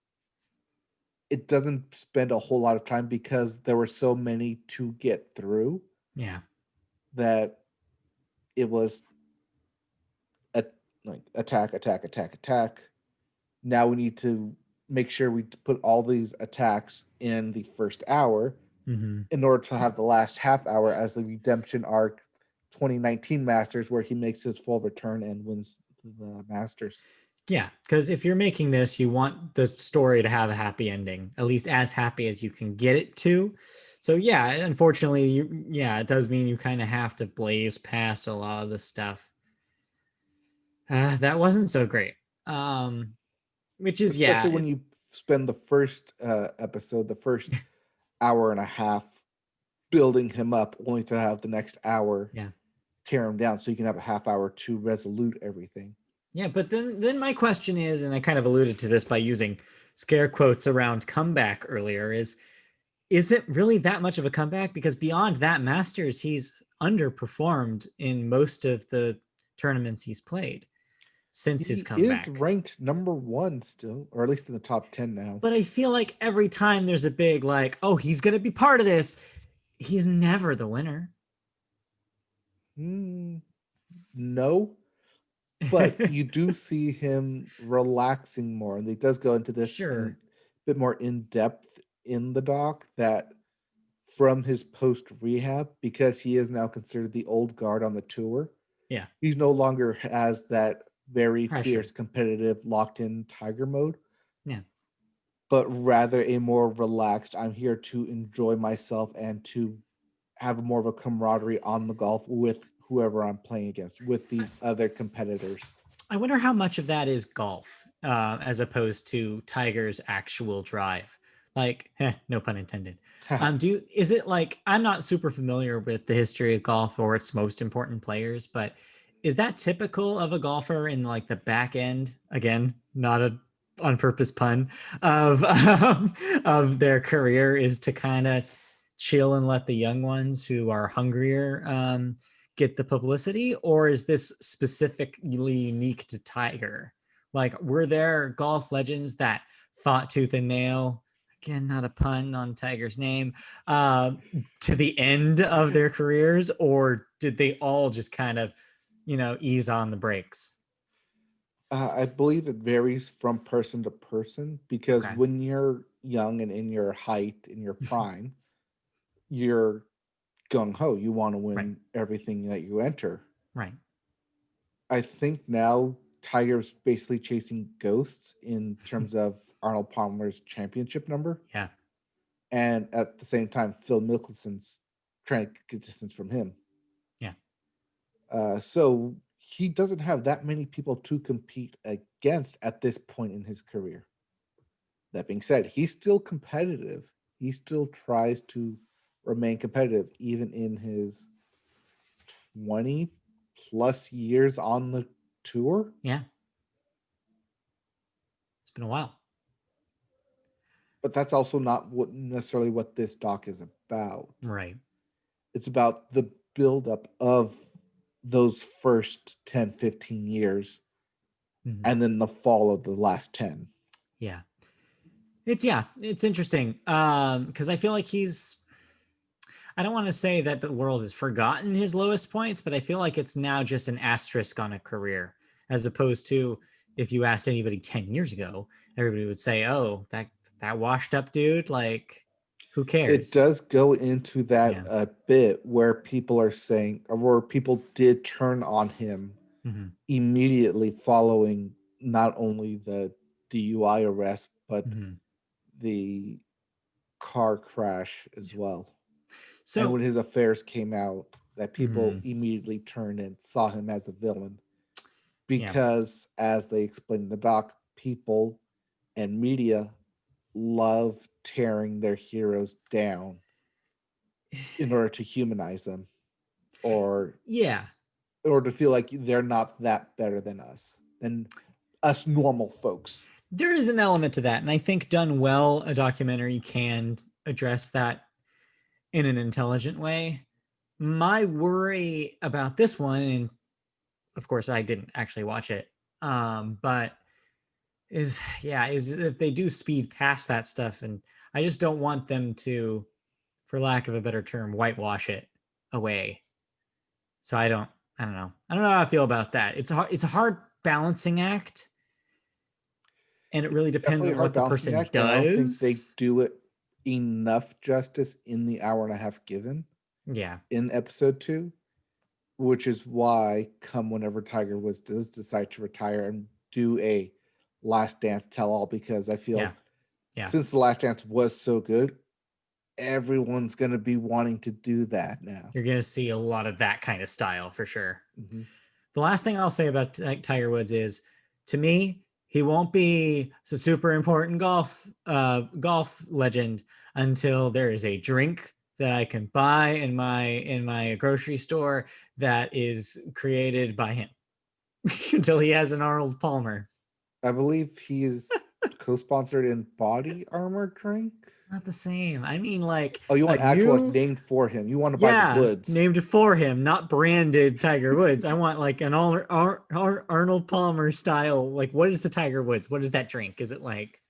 it doesn't spend a whole lot of time because there were so many to get through. Yeah. That it was a, like attack, attack, attack, attack. Now we need to make sure we put all these attacks in the first hour Mm-hmm. in order to have the last half hour as the redemption arc 2019 Masters, where he makes his full return and wins the Masters. Yeah, because if you're making this, you want the story to have a happy ending, at least as happy as you can get it to. So yeah, unfortunately, it does mean you kind of have to blaze past a lot of the stuff. That wasn't so great. Which is Especially when you spend the first episode, the first hour and a half building him up, only to have the next hour tear him down, so you can have a half hour to resolute everything. Yeah, but then my question is, and I kind of alluded to this by using scare quotes around comeback earlier, is it really that much of a comeback? Because beyond that Masters, he's underperformed in most of the tournaments he's played since his He is comeback. ranked number 1 still, or at least in the top 10 now. But I feel like every time there's a big like, oh, he's going to be part of this, he's never the winner. No, but you do see him relaxing more, and he does go into this Sure. a bit more in depth in the doc, that from his post rehab, because he is now considered the old guard on the tour. Yeah. He no longer has that very Pressure. fierce, competitive, locked in Tiger mode. Yeah. But rather a more relaxed, I'm here to enjoy myself and to have more of a camaraderie on the golf with whoever I'm playing against, with these other competitors. I wonder how much of that is golf as opposed to Tiger's actual drive. Like, no pun intended. Is it like, I'm not super familiar with the history of golf or its most important players, but is that typical of a golfer in like the back end? Again, not a on purpose pun of their career, is to kind of chill and let the young ones who are hungrier get the publicity? Or is this specifically unique to Tiger? Like, were there golf legends that fought tooth and nail, again, not a pun on Tiger's name, to the end of their careers, or did they all just kind of, ease on the brakes? I believe it varies from person to person because Okay. when you're young and in your height, in your prime, you're gung ho. You want to Right. win everything that you enter. Right. I think now Tiger's basically chasing ghosts in terms of Arnold Palmer's championship number. Yeah. And at the same time, Phil Mickelson's trying to get distance from him. Yeah. So he doesn't have that many people to compete against at this point in his career. That being said, he's still competitive. He still tries to remain competitive, even in his 20 plus years on the tour. Yeah. It's been a while. But that's also not necessarily what this doc is about. Right. It's about the buildup of those first 10, 15 years Mhm. and then the fall of the last 10. Yeah. It's interesting. Because I feel like I don't want to say that the world has forgotten his lowest points, but I feel like it's now just an asterisk on a career, as opposed to if you asked anybody 10 years ago, everybody would say, oh, that washed up dude, like, who It cares? does go into that Yeah. a bit where people are saying, or where people did turn on him Mm-hmm. immediately following not only the DUI arrest, but Mm-hmm. the car crash as well. And So, when his affairs came out, that people mm-hmm. immediately turned and saw him as a villain. Yeah. Because, as they explained in the doc, people and media love tearing their heroes down in order to humanize them, or Yeah. in order to feel like they're not that better than us normal folks. There is an element to that. And I think done well, a documentary can address that in an intelligent way. My worry about this one, and of course I didn't actually watch it, but is if they do speed past that stuff, and I just don't want them to, for lack of a better term, whitewash it away. So I don't know how I feel about that. It's a hard balancing act, and it really depends Definitely a on hard what the balancing person act, and I don't think they does. do it enough justice in the hour and a half given Yeah. in episode 2, which is why come whenever Tiger Woods does decide to retire and do a last dance tell all, because I Yeah. feel Yeah. since the last dance was so good, everyone's going to be wanting to do that now. You're going to see a lot of that kind of style for sure. Mm-hmm. The last thing I'll say about Tiger Woods is, to me, he won't be a super important golf legend until there is a drink that I can buy in my grocery store that is created by him. Until he has an Arnold Palmer. I believe he is co-sponsored in Body Armor drink. Not the same. I mean, like Oh, you a want actual like new, named for him? You want to buy the yeah, Woods? named for him, not branded Tiger Woods. I want like an Arnold Palmer style. Like, what is the Tiger Woods? What is that drink? Is it like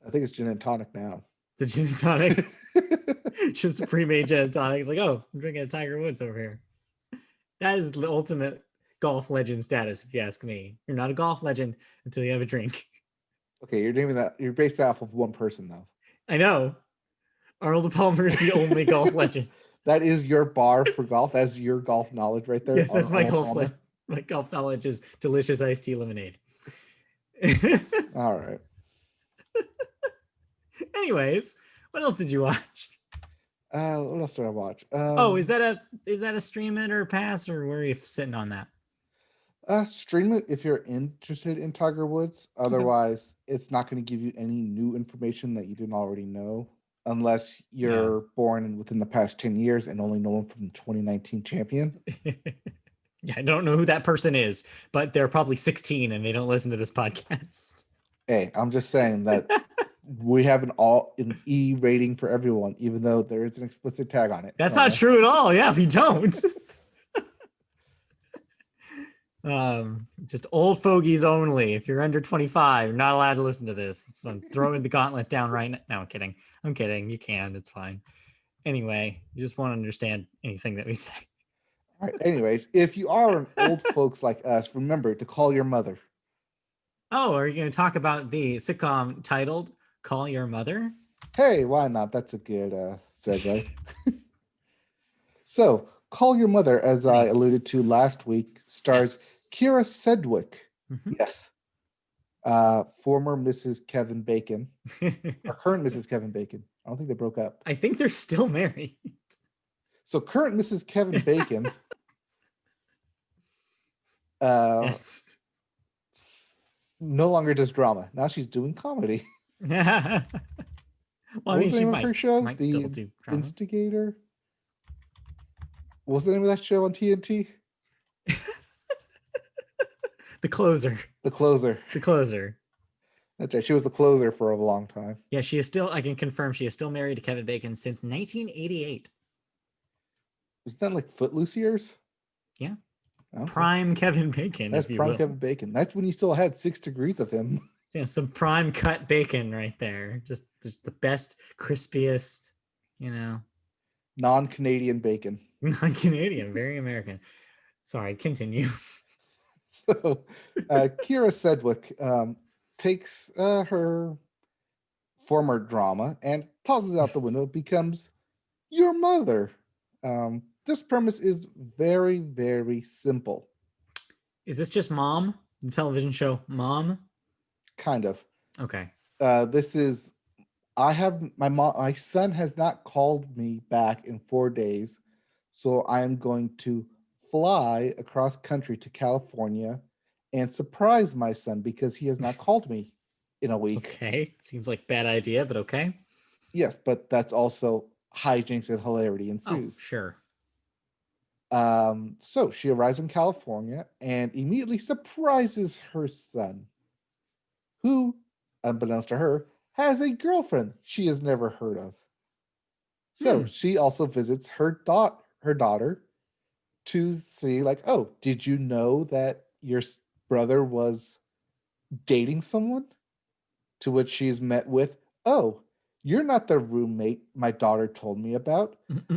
I think it's gin and tonic now. the gin and tonic? Just a pre-made gin and tonic. It's like, oh, I'm drinking a Tiger Woods over here. That is the ultimate golf legend status, if you ask me. You're not a golf legend until you have a drink. Okay, you're naming that. You're based off of one person though. I know. Arnold Palmer is the only golf legend. That is your bar for golf. That's your golf knowledge right there. Yes, that's my Arnold golf Palmer. legend. My golf knowledge is delicious iced tea lemonade. All right. Anyways, what else did you watch? What else did I watch? Oh, is that a stream it or pass, or where are you sitting on that? Stream it if you're interested in Tiger Woods. Otherwise, it's not going to give you any new information that you didn't already know, unless you're born within the past 10 years and only know him from the 2019 champion. Yeah, I don't know who that person is, but they're probably 16 and they don't listen to this podcast. Hey, I'm just saying that we have an E rating for everyone, even though there is an explicit tag on it. That's not true at all. Yeah, we don't. Just old fogies only. If you're under 25, you're not allowed to listen to this. I'm throwing the gauntlet down right now. No, I'm kidding. I'm kidding. You can. It's fine. Anyway, you just want to understand anything that we say. All right. Anyways, if you are old folks like us, remember to call your mother. Oh, are you going to talk about the sitcom titled Call Your Mother? Hey, why not? That's a good segue. So, Call Your Mother, as I alluded to last week, stars Kira Sedgwick. Mm-hmm. Yes. Former Mrs. Kevin Bacon. Or current Mrs. Kevin Bacon. I don't think they broke up. I think they're still married. So, current Mrs. Kevin Bacon. Yes. No longer does drama. Now she's doing comedy. Well, What was the name of her show? Might The still do drama. Instigator? What's the name of that show on TNT? The Closer. The Closer. The Closer. That's right. She was the closer for a long time. Yeah, she is still, I can confirm, she is still married to Kevin Bacon since 1988. Was that like Footloose years? Yeah. Okay. Prime Kevin Bacon. That's prime Kevin Bacon. That's when you still had 6 degrees of him. Yeah, some prime cut bacon right there. Just the best, crispiest, Non-Canadian bacon. Non-Canadian, very American. Sorry, continue. So, Kira Sedgwick takes her former drama and tosses it out the window. It becomes Your Mother. This premise is very, very simple. Is this just Mom? The television show Mom? Kind of. Okay. This is, my son has not called me back in 4 days, so I am going to fly across country to California and surprise my son because he has not called me in a week. Okay. Seems like a bad idea, but okay. Yes, but that's also hijinks and hilarity ensues. Oh, sure. So she arrives in California and immediately surprises her son, who, unbeknownst to her, has a girlfriend she has never heard of. So she also visits her daughter to see, like, oh, did you know that your brother was dating someone? To which she's met with, oh, you're not the roommate my daughter told me about.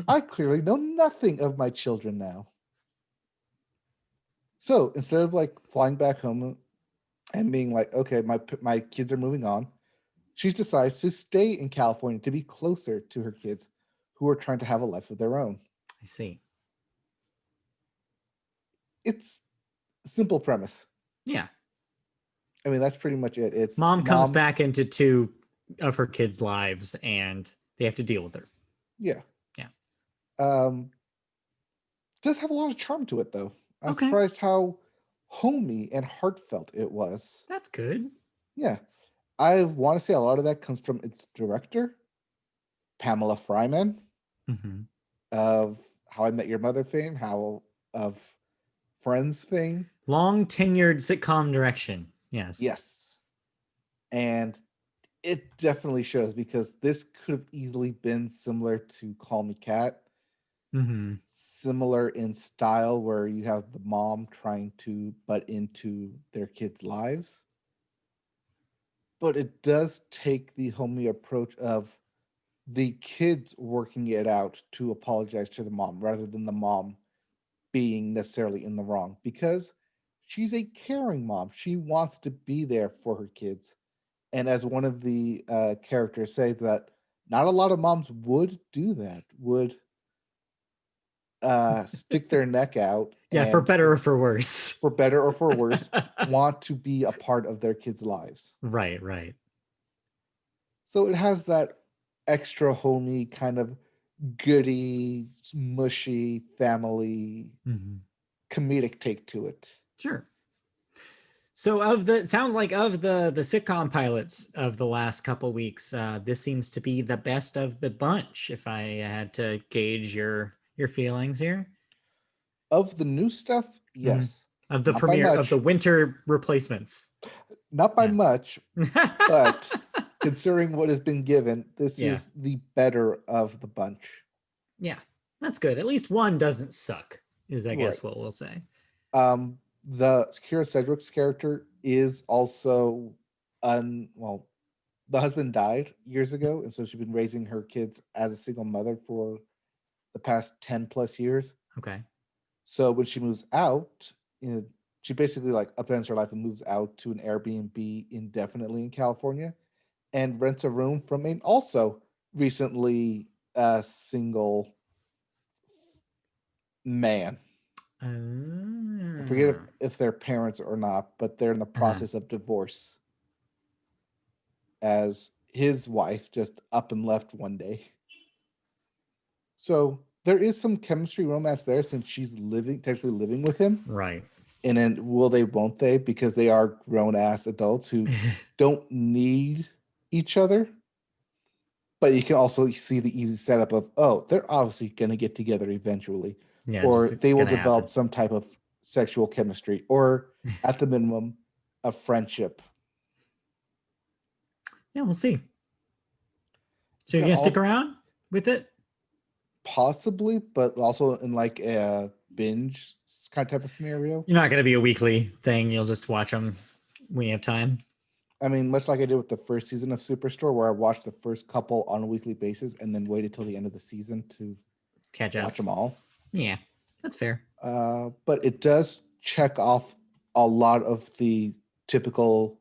I clearly know nothing of my children now. So instead of like flying back home and being like, okay, my kids are moving on, she decides to stay in California to be closer to her kids who are trying to have a life of their own. I see. It's a simple premise. Yeah. I mean, that's pretty much it. It's Mom comes back into 2 of her kids' lives and they have to deal with her. Yeah. Yeah. Does have a lot of charm to it, though. I'm Okay. surprised how homey and heartfelt it was. That's good. Yeah. I want to say a lot of that comes from its director, Pamela Fryman, of How I Met Your Mother fame, of Friends fame. Long tenured sitcom direction. Yes. Yes. And it definitely shows, because this could have easily been similar to Call Me Kat. Similar in style, where you have the mom trying to butt into their kids' lives. But it does take the homey approach of the kids working it out to apologize to the mom, rather than the mom being necessarily in the wrong, because she's a caring mom. She wants to be there for her kids. And as one of the characters say, that not a lot of moms would do that, would stick their neck out. Yeah, for better or for worse. For better or for worse, want to be a part of their kids' lives. Right. So it has that extra homey, kind of goody, mushy family comedic take to it. Sure. So it sounds like of the sitcom pilots of the last couple weeks, this seems to be the best of the bunch. If I had to gauge your feelings here. Of the new stuff, Mhm. yes. Of the Not by premiere of much. the winter replacements. Not by Yeah. much, but considering what has been given, this Yeah. is the better of the bunch. Yeah, that's good. At least one doesn't suck, is I Right. guess what we'll say. The Kira Sedgwick's character is also well, the husband died years ago, and so she's been raising her kids as a single mother for the past 10 plus years. Okay. So when she moves out, she basically like upends her life and moves out to an Airbnb indefinitely in California and rents a room from an also recently single man. I forget if they're parents or not, but they're in the process of divorce. As his wife just up and left one day. So there is some chemistry romance there since she's technically living with him. Right. And then will they, won't they? Because they are grown ass adults who don't need each other. But you can also see the easy setup of, oh, they're obviously going to get together eventually. Yeah, Or just they will gonna develop happen. some type of sexual chemistry, or at the minimum, a friendship. Yeah, we'll see. It's So you're got gonna all stick around with it? possibly, but also in like a binge kind of type of scenario. You're not gonna be a weekly thing. You'll just watch them when you have time. I mean, much like I did with the first season of Superstore, where I watched the first couple on a weekly basis and then waited till the end of the season to Catch up. watch them all. Yeah, that's fair. But it does check off a lot of the typical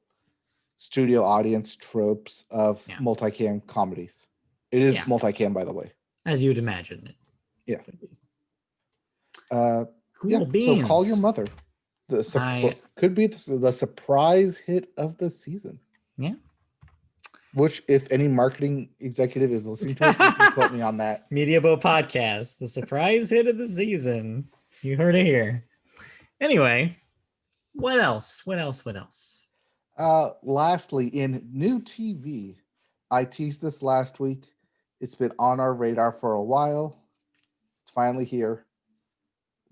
studio audience tropes of Yeah. multicam comedies. It is Yeah. multicam, by the way. As you'd imagine it. Yeah. Cool So Call Your beans. Mother. Could be the surprise hit of the season. Yeah. Which, if any marketing executive is listening to it, you can quote me on that. Media Boat Podcast, the surprise hit of the season. You heard it here. Anyway, what else? Lastly, in new TV, I teased this last week. It's been on our radar for a while. It's finally here.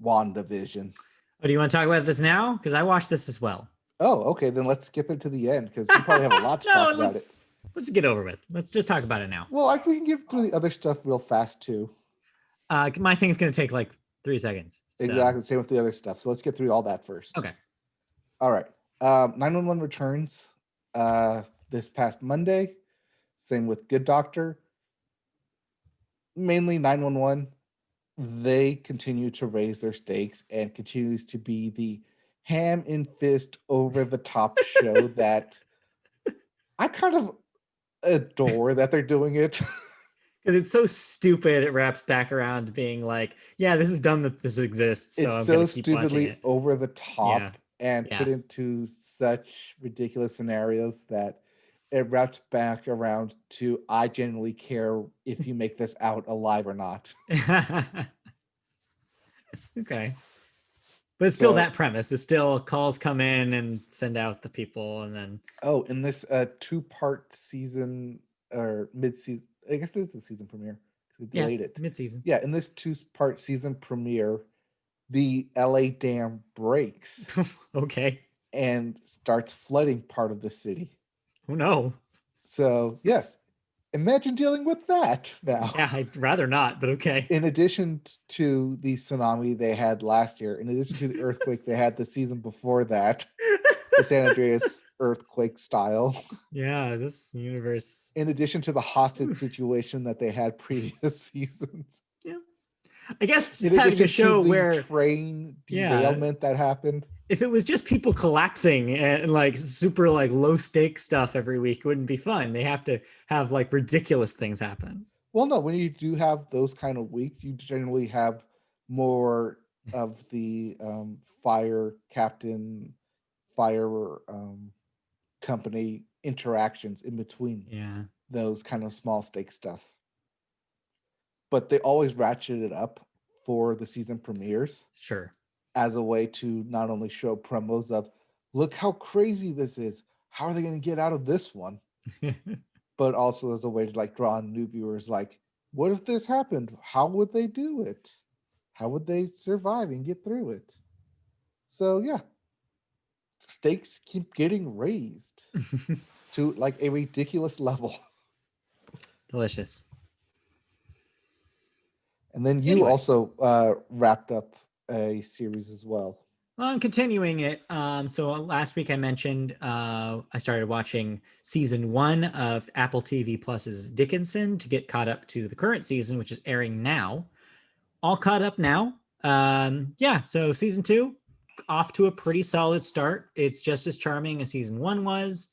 WandaVision. Oh, do you want to talk about this now? Because I watched this as well. Oh, okay. Then let's skip it to the end because you probably have a lot to talk about it. Let's get over with. Let's just talk about it now. Well, we can get through the other stuff real fast too. My thing's going to take like 3 seconds. So. Exactly. Same with the other stuff. So let's get through all that first. Okay. All right. 911 returns this past Monday. Same with Good Doctor. Mainly 911. They continue to raise their stakes and continues to be the ham and fist over the top show that I kind of adore that they're doing it. Because it's so stupid, it wraps back around to being like, yeah, this is dumb that this exists. So It's I'm so gonna keep stupidly watching it. over the top and Yeah. put into such ridiculous scenarios that it wraps back around to I genuinely care if you make this out alive or not. Okay. But it's still that premise. It's still calls come in and send out the people and then in this 2-part season or mid-season, I guess it's the season premiere because they delayed it. Mid-season. Yeah, in this 2-part season premiere, the LA Dam breaks. Okay. And starts flooding part of the city. Oh no. So yes, imagine dealing with that now. Yeah, I'd rather not, but okay. In addition to the tsunami they had last year, in addition to the earthquake they had the season before that, the San Andreas earthquake style. Yeah, this universe. In addition to the hostage situation that they had previous seasons. Yeah. I guess just having a show where train derailment that happened. If it was just people collapsing and like super like low stake stuff every week, it wouldn't be fun. They have to have like ridiculous things happen. Well, no, when you do have those kind of weeks, you generally have more of the fire captain, fire company interactions in between those kind of small stake stuff. But they always ratchet it up for the season premieres. Sure. As a way to not only show promos of look how crazy this is. How are they going to get out of this one? But also as a way to like draw on new viewers, like, what if this happened? How would they do it? How would they survive and get through it? So yeah, stakes keep getting raised to like a ridiculous level. Delicious. And then you Anyway. also wrapped up a series as well. Well, I'm continuing it. So last week I mentioned I started watching season 1 of Apple TV Plus's Dickenson to get caught up to the current season, which is airing now. All caught up now. Yeah, so season 2 off to a pretty solid start. It's just as charming as season 1 was.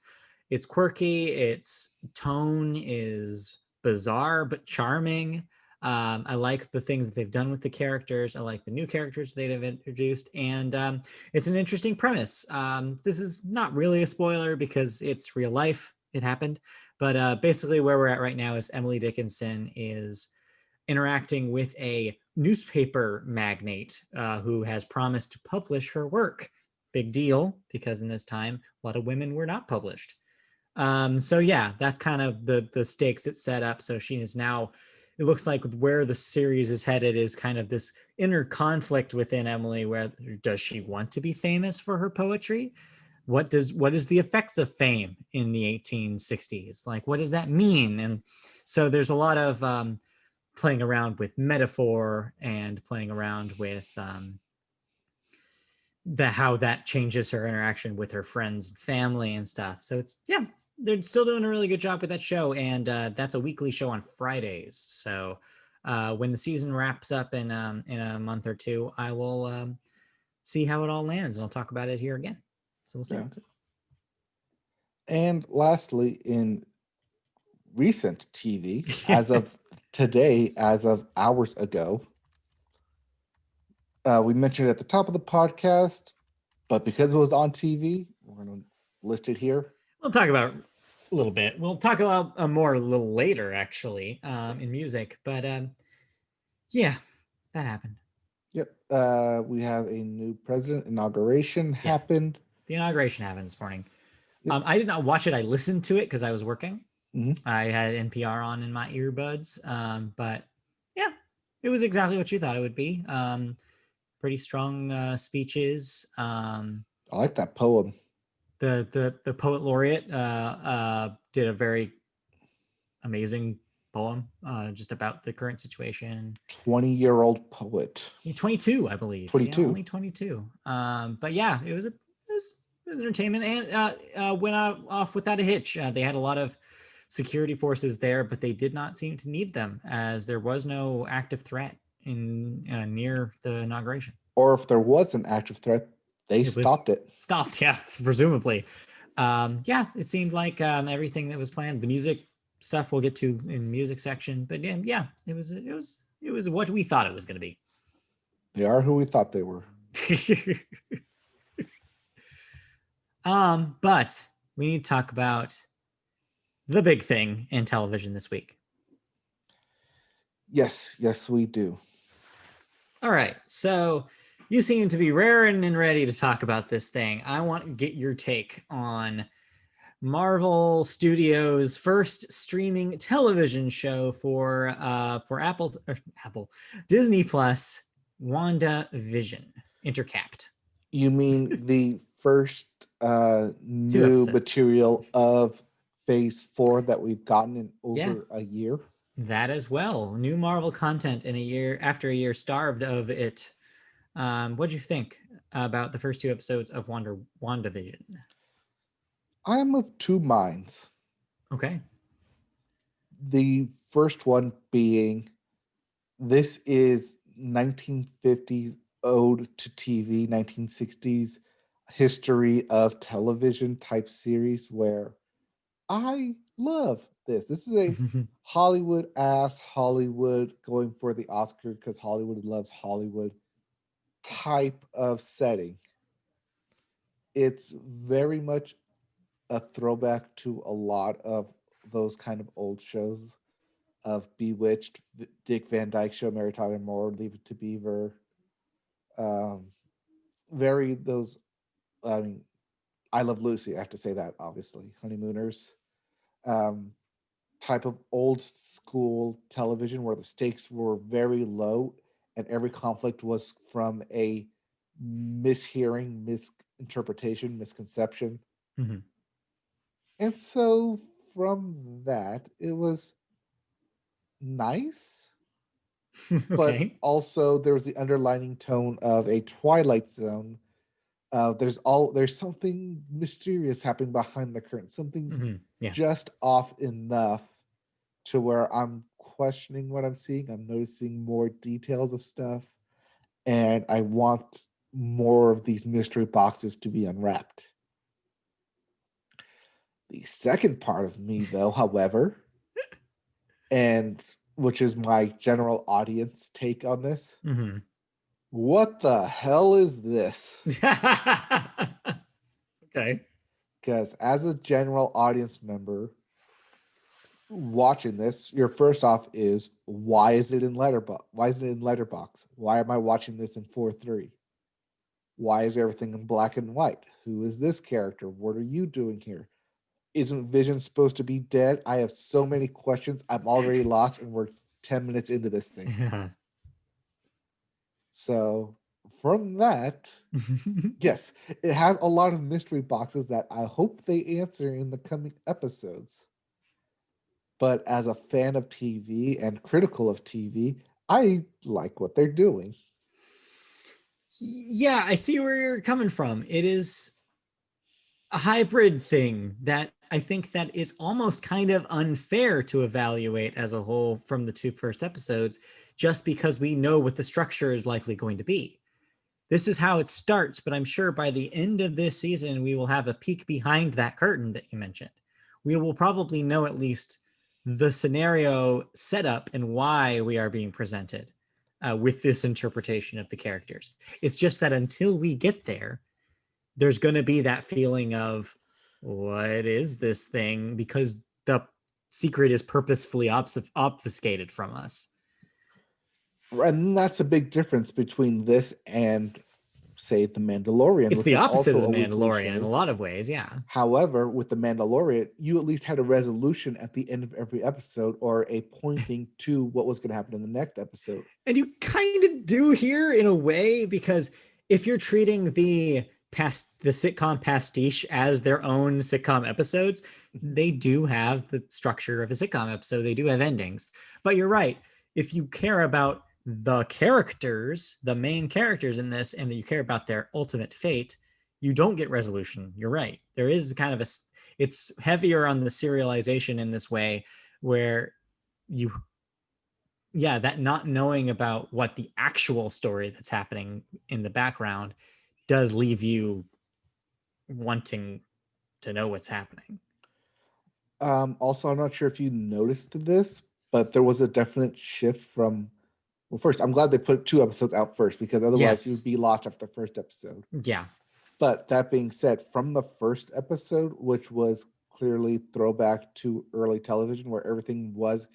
It's quirky. Its tone is bizarre but charming. I like the things that they've done with the characters. I like the new characters they've introduced, and it's an interesting premise. This is not really a spoiler because it's real life. It happened, but basically where we're at right now is Emily Dickinson is interacting with a newspaper magnate who has promised to publish her work. Big deal, because in this time, a lot of women were not published. So yeah, that's kind of the stakes it's set up. So she is now, it looks like where the series is headed is kind of this inner conflict within Emily, where does she want to be famous for her poetry? What is the effects of fame in the 1860s? Like, what does that mean? And so there's a lot of playing around with metaphor and playing around with the how that changes her interaction with her friends and family and stuff. So it's, yeah, they're still doing a really good job with that show, and that's a weekly show on Fridays. So when the season wraps up in a month or two, I will see how it all lands, and I'll talk about it here again. So we'll see. Yeah, okay. And lastly, in recent TV, as of today, as of hours ago, we mentioned it at the top of the podcast, but because it was on TV, we're going to list it here. We'll talk about it a little bit. We'll talk about more a little later, actually, in music. But yeah, that happened. Yep. We have a new president. Inauguration happened. The inauguration happened this morning. Yep. I did not watch it. I listened to it because I was working. Mm-hmm. I had NPR on in my earbuds. But yeah, it was exactly what you thought it would be. Pretty strong speeches. I like that poem. The poet laureate did a very amazing poem just about the current situation. 20-year-old poet. 22, I believe. 22. Yeah, only 22. But yeah, it was entertainment, and went off without a hitch. They had a lot of security forces there, but they did not seem to need them, as there was no active threat in near the inauguration. Or if there was an active threat, they stopped it. Stopped, yeah, presumably. Yeah, it seemed like everything that was planned. The music stuff we'll get to in music section, but yeah, it was what we thought it was going to be. They are who we thought they were. But we need to talk about the big thing in television this week. Yes, we do. All right, so you seem to be raring and ready to talk about this thing. I want to get your take on Marvel Studios' first streaming television show for Apple Disney Plus, WandaVision, Intercapped. You mean the first new material of Phase 4 that we've gotten in over a year? That as well. New Marvel content in a year after a year starved of it. What do you think about the first 2 episodes of WandaVision? I'm of two minds. Okay. The first one being, this is 1950s ode to TV, 1960s history of television type series where I love this. This is a Hollywood going for the Oscar because Hollywood loves Hollywood type of setting. It's very much a throwback to a lot of those kind of old shows of Bewitched, Dick Van Dyke Show, Mary Tyler Moore, Leave It to Beaver. Very those, I mean, I Love Lucy. I have to say that, obviously. Honeymooners. Um, Type of old school television where the stakes were very low and every conflict was from a mishearing, misinterpretation, misconception. Mhm. And so from that, it was nice, but Okay. also there was the underlining tone of a Twilight Zone. There's something mysterious happening behind the curtain. Something's Yeah. just off enough to where I'm questioning what I'm seeing. I'm noticing more details of stuff, and I want more of these mystery boxes to be unwrapped. The second part of me, though, however, and which is my general audience take on this, Hmm. what the hell is this? Okay. Because as a general audience member watching this, your first off is why is it in letterbox? Why is it in letterbox? Why am I watching this in 4:3? Why is everything in black and white? Who is this character? What are you doing here? Isn't Vision supposed to be dead? I have so many questions. I'm already lost, and we're 10 minutes into this thing. Yeah. So, from that, yes, it has a lot of mystery boxes that I hope they answer in the coming episodes. But as a fan of TV and critical of TV, I like what they're doing. Yeah, I see where you're coming from. It is a hybrid thing that I think that it's almost kind of unfair to evaluate as a whole from the two first episodes, just because we know what the structure is likely going to be. This is how it starts, but I'm sure by the end of this season, we will have a peek behind that curtain that you mentioned. We will probably know at least the scenario setup and why we are being presented with this interpretation of the characters. It's just that until we get there, there's going to be that feeling of what is this thing, because the secret is purposefully obfuscated from us. And that's a big difference between this and, say, The Mandalorian, It's which the was opposite also of the a weekly Mandalorian in a show. lot of ways. Yeah. However, with The Mandalorian, you at least had a resolution at the end of every episode or a pointing to what was going to happen in the next episode. And you kind of do here in a way, because if you're treating the sitcom pastiche as their own sitcom episodes, they do have the structure of a sitcom episode. They do have endings. But you're right. If you care about the characters, the main characters in this, and that you care about their ultimate fate, you don't get resolution. You're right. There is kind of it's heavier on the serialization in this way, where you yeah, that not knowing about what the actual story that's happening in the background does leave you wanting to know what's happening. Also, I'm not sure if you noticed this, but there was a definite shift from. Well, first, I'm glad they put 2 episodes out first because otherwise you would Yes. be lost after the first episode. Yeah. But that being said, from the first episode, which was clearly throwback to early television where everything was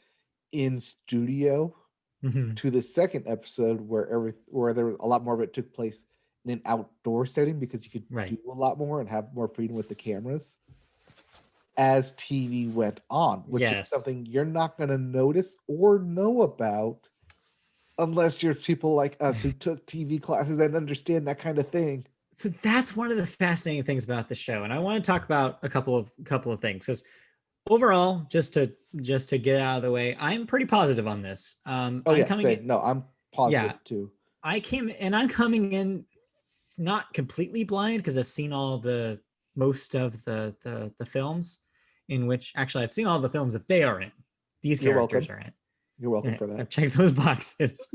in studio, Mm-hmm. to the second episode where there was a lot more of it took place in an outdoor setting because you could Right. do a lot more and have more freedom with the cameras as TV went on, which is Yes. something you're not going to notice or know about unless you're people like us who took TV classes and understand that kind of thing. So that's one of the fascinating things about the show, and I want to talk about a couple of things, because overall, just to get it out of the way, I'm pretty positive on this. Oh I'm yeah, coming same. in. No, I'm Yeah, positive too. I'm coming in not completely blind, because I've seen all the most of the films, in which actually I've seen all the films that they are in. These You're characters welcome. are in. You're welcome Yeah, for that. I've checked those boxes.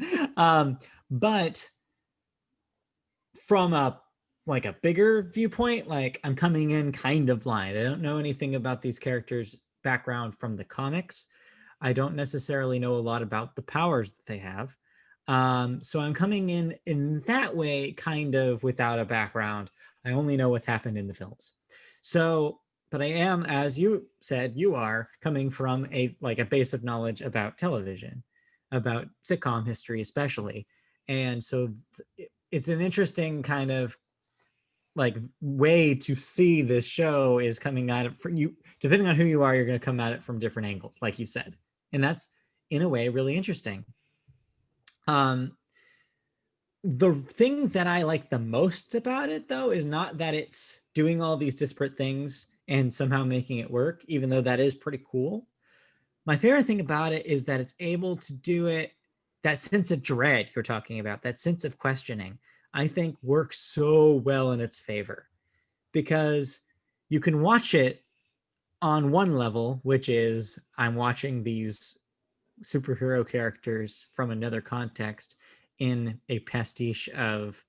But from a bigger viewpoint, like, I'm coming in kind of blind. I don't know anything about these characters' background from the comics. I don't necessarily know a lot about the powers that they have. So I'm coming in that way, kind of without a background. I only know what's happened in the films. So, but I am, as you said, you are coming from a base of knowledge about television, about sitcom history especially. And so it's an interesting kind of like way to see this show is coming at it for you. Depending on who you are, you're going to come at it from different angles, like you said, and that's in a way really interesting. The thing that I like the most about it, though, is not that it's doing all these disparate things and somehow making it work, even though that is pretty cool. My favorite thing about it is that it's able to do it, that sense of dread you're talking about, that sense of questioning, I think works so well in its favor, because you can watch it on one level, which is I'm watching these superhero characters from another context in a pastiche of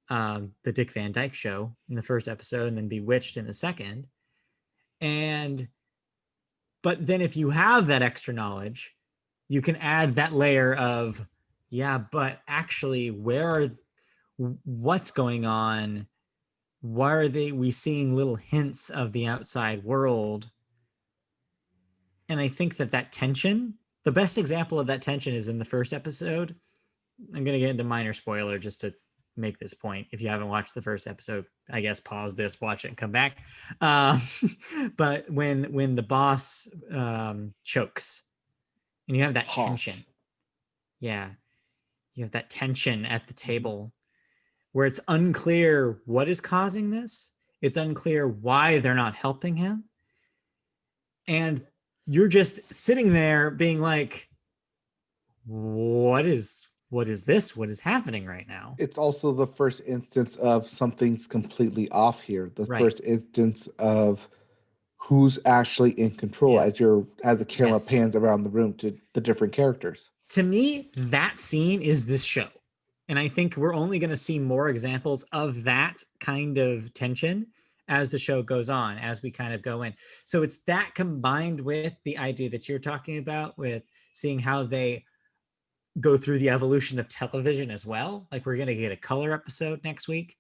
the Dick Van Dyke Show in the first episode, and then Bewitched in the second. But then if you have that extra knowledge, you can add that layer of, yeah, but actually, what's going on? Why are we seeing little hints of the outside world? And I think that tension, the best example of that tension is in the first episode. I'm going to get into minor spoiler just to make this point. If you haven't watched the first episode, I guess pause this, watch it, and come back. But when the boss chokes, and you have that tension, yeah, you have that tension at the table where it's unclear what is causing this. It's unclear why they're not helping him, and you're just sitting there being like, what is this? What is happening right now? It's also the first instance of something's completely off here. The first instance of who's actually in control as the camera pans around the room to the different characters. To me, that scene is this show. And I think we're only going to see more examples of that kind of tension as the show goes on, as we kind of go in. So it's that combined with the idea that you're talking about, with seeing how they go through the evolution of television as well. Like we're going to get a color episode next week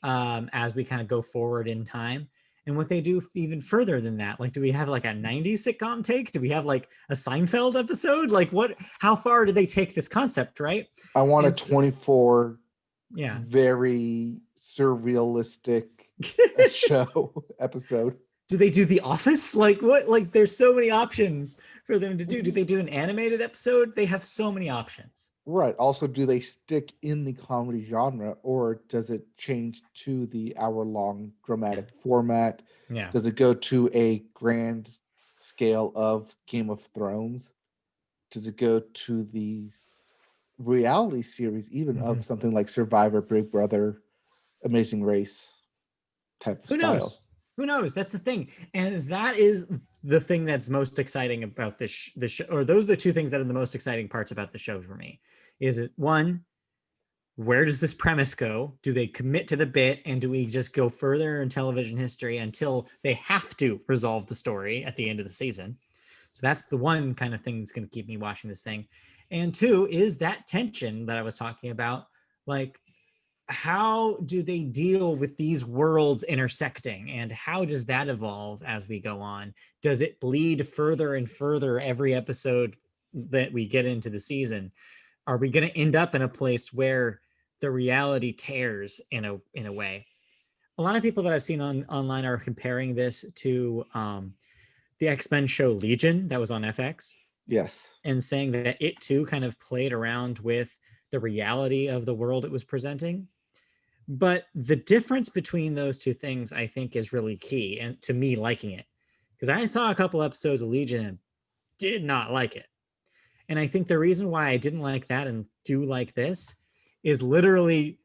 as we kind of go forward in time. And what they do even further than that, like, do we have like a 90s sitcom take? Do we have like a Seinfeld episode? Like how far do they take this concept, right? I want a 24 very surrealistic show episode. Do they do The Office? Like what? Like there's so many options for them to do. Do they do an animated episode? They have so many options. Right. Also, do they stick in the comedy genre, or does it change to the hour-long dramatic format? Yeah. Does it go to a grand scale of Game of Thrones? Does it go to the reality series, even of something like Survivor, Big Brother, Amazing Race type of style? Who knows? That's the thing. And that is the thing that's most exciting about this show, or those are the two things that are the most exciting parts about the show for me. Is it, one, where does this premise go? Do they commit to the bit, and do we just go further in television history until they have to resolve the story at the end of the season? So that's the one kind of thing that's going to keep me watching this thing. And two is that tension that I was talking about. Like, how do they deal with these worlds intersecting, and how does that evolve as we go on? Does it bleed further and further every episode that we get into the season? Are we going to end up in a place where the reality tears in a way? A lot of people that I've seen online are comparing this to the X-Men show Legion that was on FX. Yes. And saying that it too kind of played around with the reality of the world it was presenting. But the difference between those two things, I think, is really key, and to me liking it, because I saw a couple episodes of Legion and did not like it. And I think the reason why I didn't like that and do like this is literally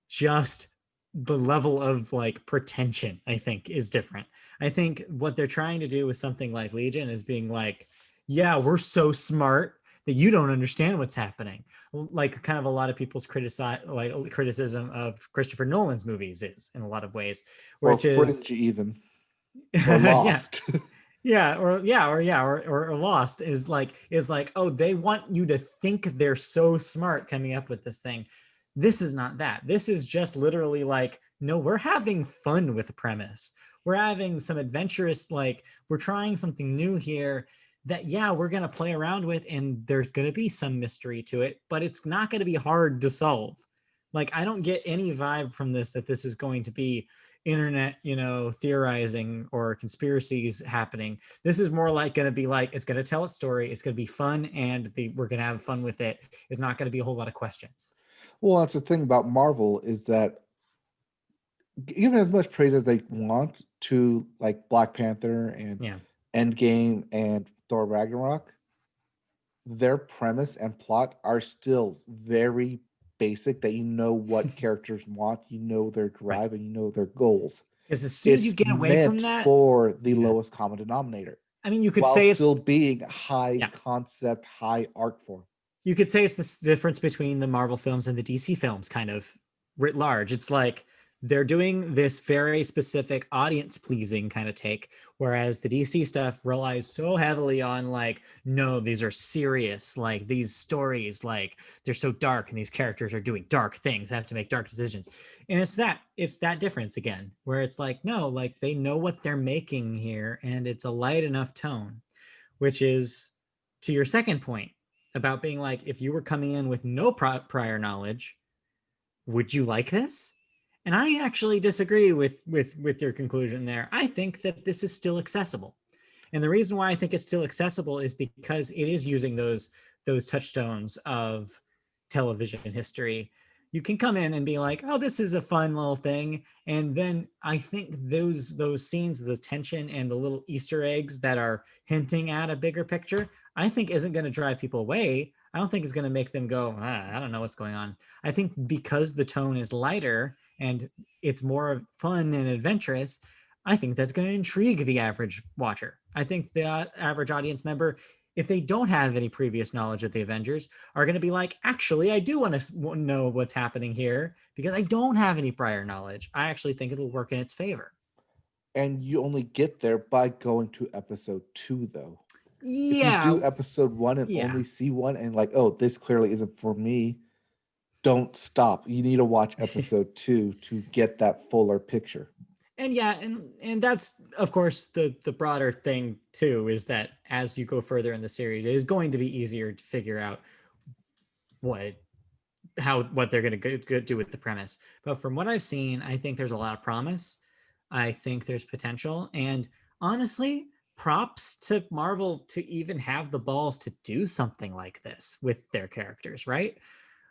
just the level of like pretension, I think, is different. I think what they're trying to do with something like Legion is being like, yeah, we're so smart that you don't understand what's happening. Like kind of a lot of people's criticism of Christopher Nolan's movies is in a lot of ways, which is even or Lost. or Lost is like, oh, they want you to think they're so smart coming up with this thing. This is not that. This is just literally like, no, we're having fun with the premise. We're having some adventurous, like we're trying something new here that, yeah, we're going to play around with, and there's going to be some mystery to it, but it's not going to be hard to solve. Like, I don't get any vibe from this that this is going to be internet, theorizing or conspiracies happening. This is more like going to be like, it's going to tell its story. It's going to be fun, and we're going to have fun with it. It's not going to be a whole lot of questions. Well, that's the thing about Marvel is that given as much praise as they want to like Black Panther and Yeah. Endgame and Thor Ragnarok, their premise and plot are still very basic, that you know what characters want, you know their drive, and you know their goals. Because as soon as you It's get away from meant that, for the lowest common denominator, I mean, you could while say it's still being high yeah. concept, high art form. You could say it's the difference between the Marvel films and the DC films, kind of writ large. It's like they're doing this very specific audience pleasing kind of take, whereas the DC stuff relies so heavily on like, no, these are serious, like these stories, like they're so dark and these characters are doing dark things, have to make dark decisions. And it's that difference again, where it's like, no, like they know what they're making here, and it's a light enough tone, which is to your second point about being like, if you were coming in with no prior knowledge, would you like this? And I actually disagree with your conclusion there. I think that this is still accessible. And the reason why I think it's still accessible is because it is using those touchstones of television history. You can come in and be like, oh, this is a fun little thing. And then I think those scenes, the tension and the little Easter eggs that are hinting at a bigger picture, I think isn't going to drive people away. I don't think it's going to make them go, I don't know what's going on. I think because the tone is lighter and it's more fun and adventurous, I think that's going to intrigue the average watcher. I think the average audience member, if they don't have any previous knowledge of the Avengers, are going to be like, actually, I do want to know what's happening here because I don't have any prior knowledge. I actually think it'll work in its favor. And you only get there by going to episode 2, though. If you Yeah. do episode 1 and Yeah. only see one and like, oh, this clearly isn't for me, don't stop. You need to watch episode 2 to get that fuller picture. And yeah, and that's of course the broader thing too, is that as you go further in the series, it is going to be easier to figure out what they're going to do with the premise. But from what I've seen, I think there's a lot of promise. I think there's potential, and honestly, props to Marvel to even have the balls to do something like this with their characters, right?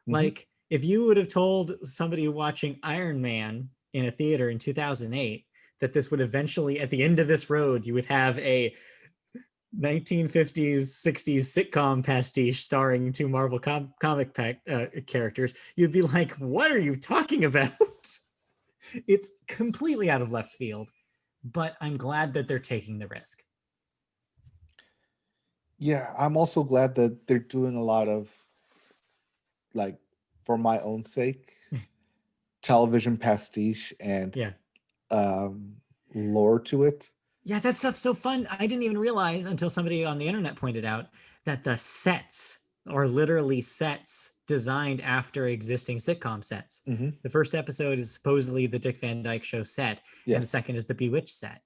Mhm. Like if you would have told somebody watching Iron Man in a theater in 2008 that this would eventually, at the end of this road, you would have a 1950s 60s sitcom pastiche starring two Marvel comic characters, you'd be like, what are you talking about? It's completely out of left field, but I'm glad that they're taking the risk. Yeah, I'm also glad that they're doing a lot of, like, for my own sake, television pastiche and Yeah. lore to it. Yeah, that stuff's so fun. I didn't even realize until somebody on the internet pointed out that the sets are literally sets designed after existing sitcom sets. Mm-hmm. The first episode is supposedly the Dick Van Dyke Show set, and the Yes. second is the Bewitched set.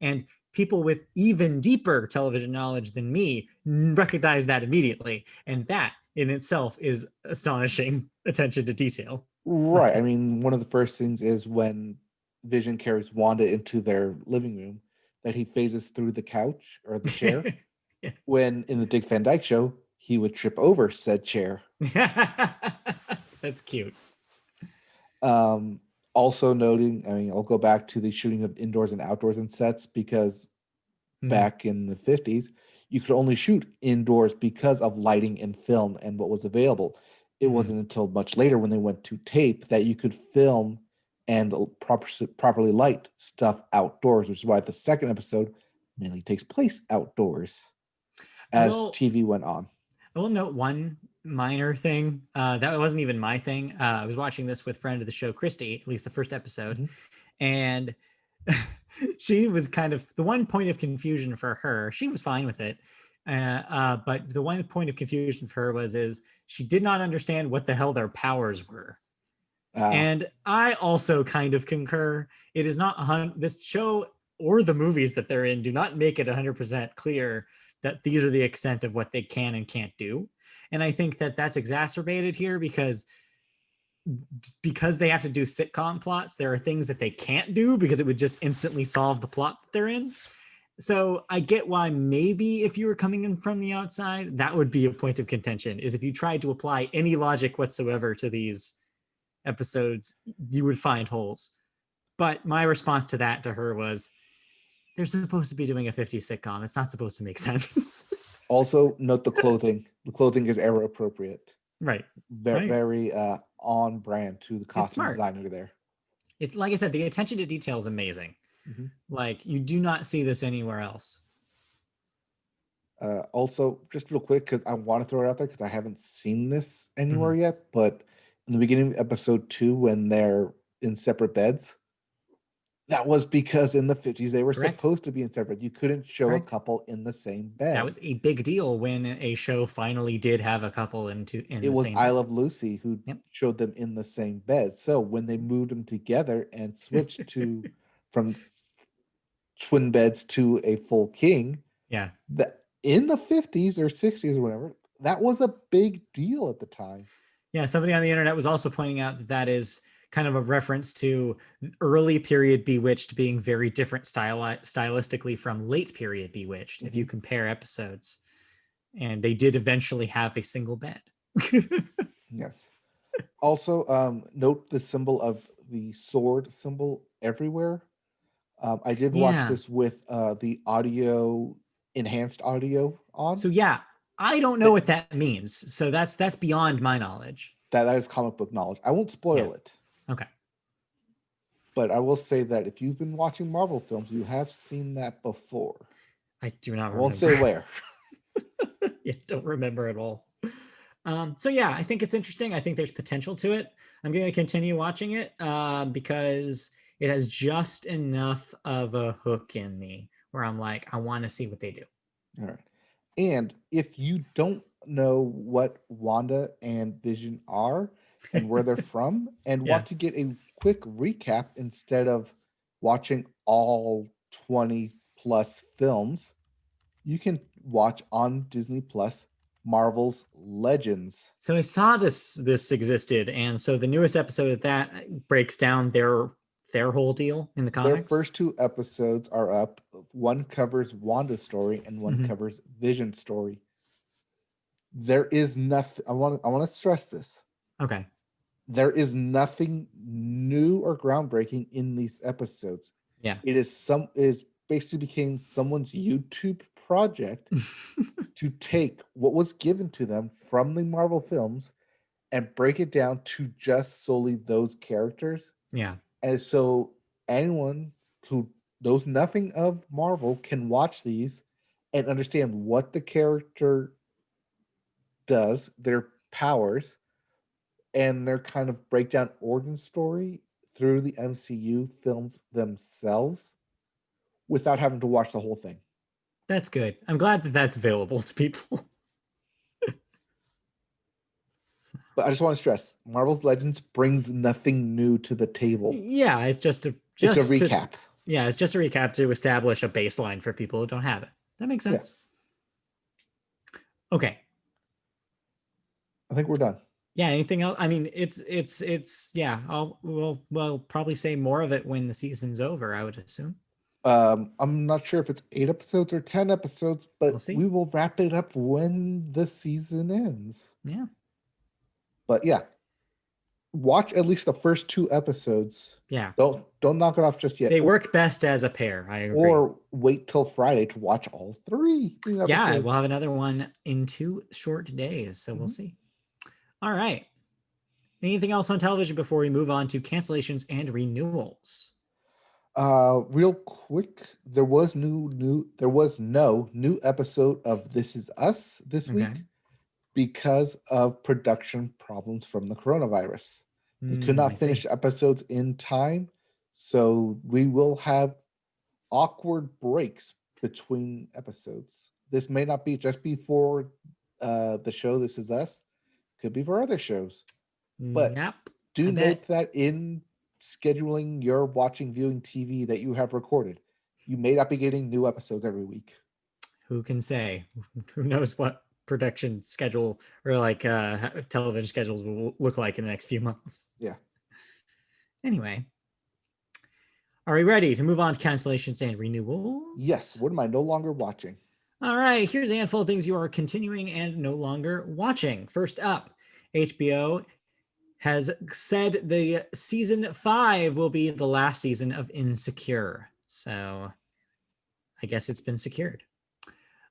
And people with even deeper television knowledge than me recognize that immediately. And that in itself is astonishing attention to detail. Right. I mean, one of the first things is when Vision carries Wanda into their living room, that he phases through the couch or the chair. Yeah. When in the Dick Van Dyke Show, he would trip over said chair. That's cute. Also noting, I mean, I'll go back to the shooting of indoors and outdoors in sets, because back in the 50s, you could only shoot indoors because of lighting and film and what was available. It wasn't until much later when they went to tape that you could film and properly light stuff outdoors, which is why the second episode mainly takes place outdoors as TV went on. I will note one minor thing. That wasn't even my thing. I was watching this with friend of the show, Christy, at least the first episode. And she was kind of the one point of confusion for her. She was fine with it. But the one point of confusion for her is she did not understand what the hell their powers were. And I also kind of concur. It is not this show or the movies that they're in do not make it 100% clear that these are the extent of what they can and can't do. And I think that that's exacerbated here because because they have to do sitcom plots, there are things that they can't do because it would just instantly solve the plot that they're in. So I get why maybe if you were coming in from the outside, that would be a point of contention, is if you tried to apply any logic whatsoever to these episodes, you would find holes. But my response to that to her was, they're supposed to be doing a 50s sitcom. It's not supposed to make sense. Also, note the clothing. The clothing is era appropriate. Right. Very on brand to the costume smart. designer there. It's like I said, the attention to detail is amazing. Mm-hmm. Like, you do not see this anywhere else. Also, just real quick, because I want to throw it out there because I haven't seen this anywhere yet, but in the beginning of episode 2, when they're in separate beds, that was because in the 50s they were supposed to be in separate. You couldn't show a couple in the same bed. That was a big deal when a show finally did have a couple in the same bed. It was I Love Lucy who showed them in the same bed. So when they moved them together and switched to from twin beds to a full king, that in the 50s or 60s or whatever, that was a big deal at the time. Yeah, somebody on the internet was also pointing out that is kind of a reference to early period Bewitched being very different stylistically from late period Bewitched, if you compare episodes. And they did eventually have a single bed. Yes. Also, note the symbol of the sword symbol everywhere. I did watch this with the enhanced audio on. So yeah, I don't know what that means. So that's beyond my knowledge. That is comic book knowledge. I won't spoil it. Okay. But I will say that if you've been watching Marvel films, you have seen that before. I do not remember. I won't say where. Yeah, don't remember at all. So yeah, I think it's interesting. I think there's potential to it. I'm going to continue watching it because it has just enough of a hook in me where I'm like, I want to see what they do. All right. And if you don't know what Wanda and Vision are and where they're from and want to get a quick recap instead of watching all 20 plus films, you can watch on Disney Plus Marvel's Legends. So I saw this existed, and so the newest episode of that breaks down their whole deal in the comics. Their first 2 episodes are up. One covers Wanda's story and one covers Vision's story. There is nothing. I want to stress this. Okay. There is nothing new or groundbreaking in these episodes. Yeah. It is basically became someone's YouTube project to take what was given to them from the Marvel films and break it down to just solely those characters. Yeah. And so anyone who knows nothing of Marvel can watch these and understand what the character does, their powers, and their kind of breakdown origin story through the MCU films themselves without having to watch the whole thing. That's good. I'm glad that that's available to people. But I just want to stress, Marvel's Legends brings nothing new to the table. Yeah, it's just a recap. It's just a recap to establish a baseline for people who don't have it. That makes sense. Yeah. Okay. I think we're done. Yeah. Anything else? I mean, it's yeah. We'll probably say more of it when the season's over, I would assume. I'm not sure if it's 8 episodes or 10 episodes, but we will wrap it up when the season ends. Yeah. But yeah, watch at least the first 2 episodes. Yeah. Don't knock it off just yet. They work best as a pair. I agree. Or wait till Friday to watch all 3 episodes. Yeah, we'll have another one in 2 short days, so we'll see. All right. Anything else on television before we move on to cancellations and renewals? Real quick, there was no new episode of This Is Us this week because of production problems from the coronavirus. They could not finish episodes in time, so we will have awkward breaks between episodes. This may not be just before the show This Is Us, could be for other shows. But do note that in scheduling your viewing TV that you have recorded, you may not be getting new episodes every week. Who can say? Who knows what production schedule or like television schedules will look like in the next few months. Yeah. Anyway, are we ready to move on to cancellations and renewals? Yes. What am I no longer watching? All right, here's a handful of things you are continuing and no longer watching. First up, HBO has said the season 5 will be the last season of Insecure. So I guess it's been secured.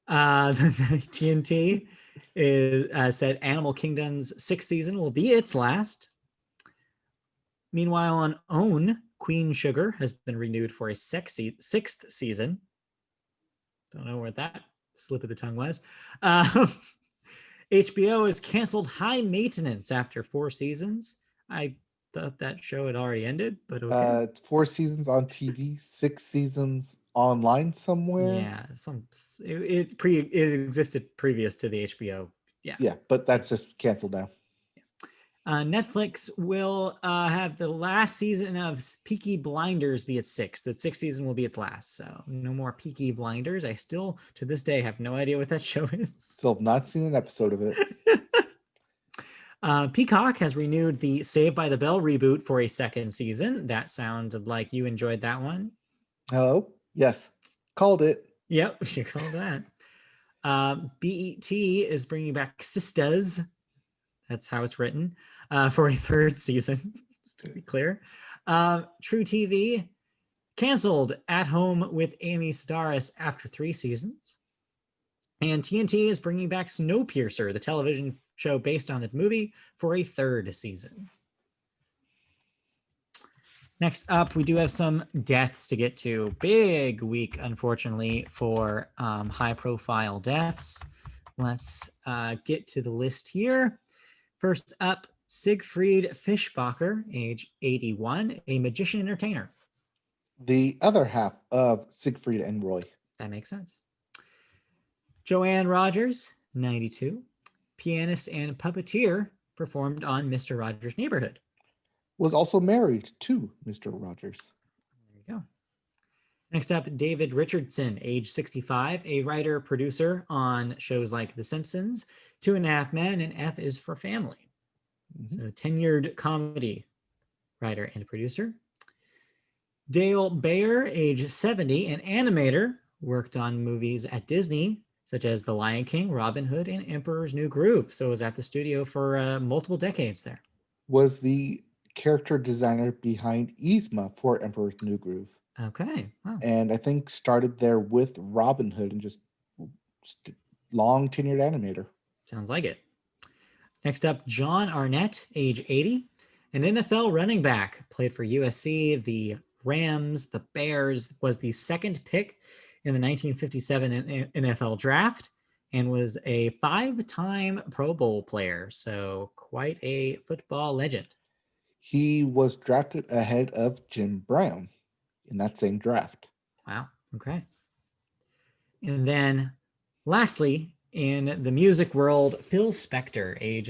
TNT said Animal Kingdom's 6th season will be its last. Meanwhile, on OWN, Queen Sugar has been renewed for a 6th season. Don't know where that slip of the tongue was. HBO has canceled High Maintenance after 4 seasons. I thought that show had already ended, but okay. 4 seasons on TV, 6 seasons online somewhere. Yeah, it existed previous to the HBO. Yeah, but that's just canceled now. Netflix will have the last season of Peaky Blinders be its 6th. The 6th season will be its last. So no more Peaky Blinders. I still, to this day, have no idea what that show is. Still have not seen an episode of it. Peacock has renewed the Saved by the Bell reboot for a 2nd season. That sounded like you enjoyed that one. Hello? Yes. Called it. Yep, you called that. BET is bringing back Sisters. That's how it's written, for a 3rd season, just to be clear. True TV canceled At Home with Amy Sedaris after 3 seasons. And TNT is bringing back Snowpiercer, the television show based on the movie, for a 3rd season. Next up, we do have some deaths to get to. Big week, unfortunately, for high-profile deaths. Let's get to the list here. First up, Siegfried Fischbacher, age 81, a magician entertainer. The other half of Siegfried and Roy. That makes sense. Joanne Rogers, 92, pianist and puppeteer, performed on Mr. Rogers' Neighborhood. Was also married to Mr. Rogers. There you go. Next up, David Richardson, age 65, a writer, producer on shows like The Simpsons, 2.5 Men, and F is for Family. So tenured comedy writer and producer. Dale Bayer, age 70, an animator, worked on movies at Disney, such as The Lion King, Robin Hood, and Emperor's New Groove. So was at the studio for multiple decades there. Was the character designer behind Yzma for Emperor's New Groove. Okay. Wow. And I think started there with Robin Hood and just long tenured animator. Sounds like it. Next up, John Arnett, age 80, an NFL running back, played for USC, the Rams, the Bears, was the 2nd pick in the 1957 NFL draft, and was a 5-time Pro Bowl player. So quite a football legend. He was drafted ahead of Jim Brown in that same draft. Wow. Okay. And then lastly, in the music world, Phil Spector, age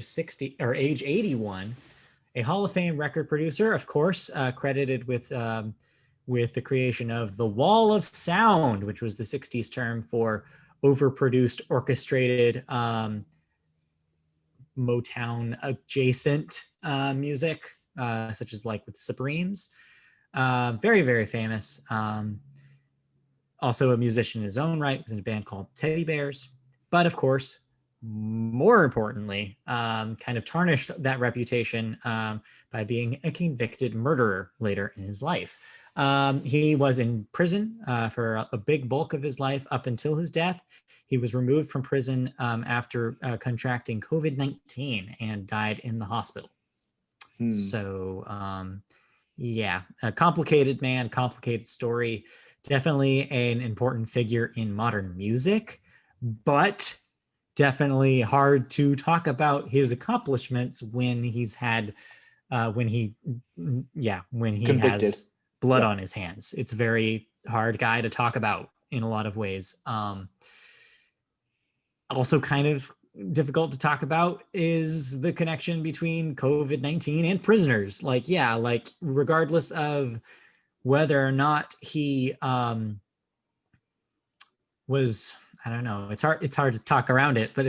81, a Hall of Fame record producer, of course, credited with the creation of the Wall of Sound, which was the 60s term for overproduced, orchestrated, Motown adjacent music, such as like with Supremes. Very, very famous. Also a musician in his own right, was in a band called Teddy Bears. But of course, more importantly, kind of tarnished that reputation by being a convicted murderer later in his life. He was in prison for a big bulk of his life up until his death. He was removed from prison after contracting COVID-19 and died in the hospital. So, yeah, a complicated man, complicated story. Definitely an important figure in modern music, but definitely hard to talk about his accomplishments when he's had, when he convicted. Has blood on his hands. It's a very hard guy to talk about in a lot of ways. Also kind of difficult to talk about is the connection between COVID-19 and prisoners. Like, yeah, like regardless of whether or not he was, I don't know, it's hard to talk around it, but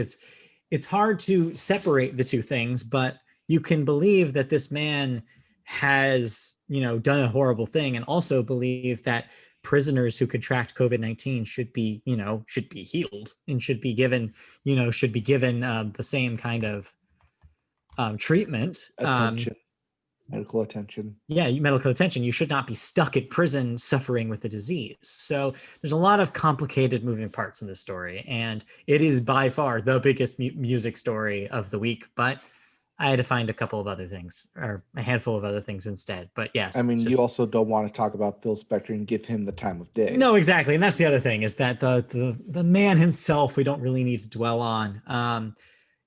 it's hard to separate the two things, but you can believe that this man has, done a horrible thing, and also believe that prisoners who contract COVID-19 should be healed and should be given, the same kind of treatment. Attention, medical attention. Yeah, medical attention. You should not be stuck in prison suffering with a disease. So there's a lot of complicated moving parts in this story, and it is by far the biggest music story of the week. But I had to find a couple of other things, or a handful of other things instead. But yes, I mean, you also don't want to talk about Phil Spector and give him the time of day. No, exactly, and that's the other thing, is that the man himself we don't really need to dwell on.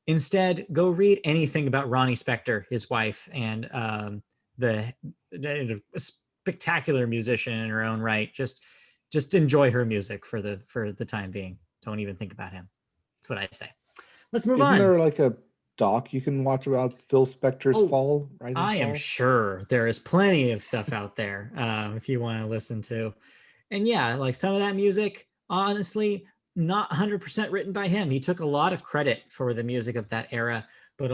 Instead, go read anything about Ronnie Spector, his wife, and the spectacular musician in her own right. Just enjoy her music for the time being. Don't even think about him. That's what I say. Let's move on. Isn't there like a doc you can watch about Phil Spector's fall? I am sure there is plenty of stuff out there if you want to listen to. And yeah, like some of that music, honestly, not 100% written by him. He took a lot of credit for the music of that era, but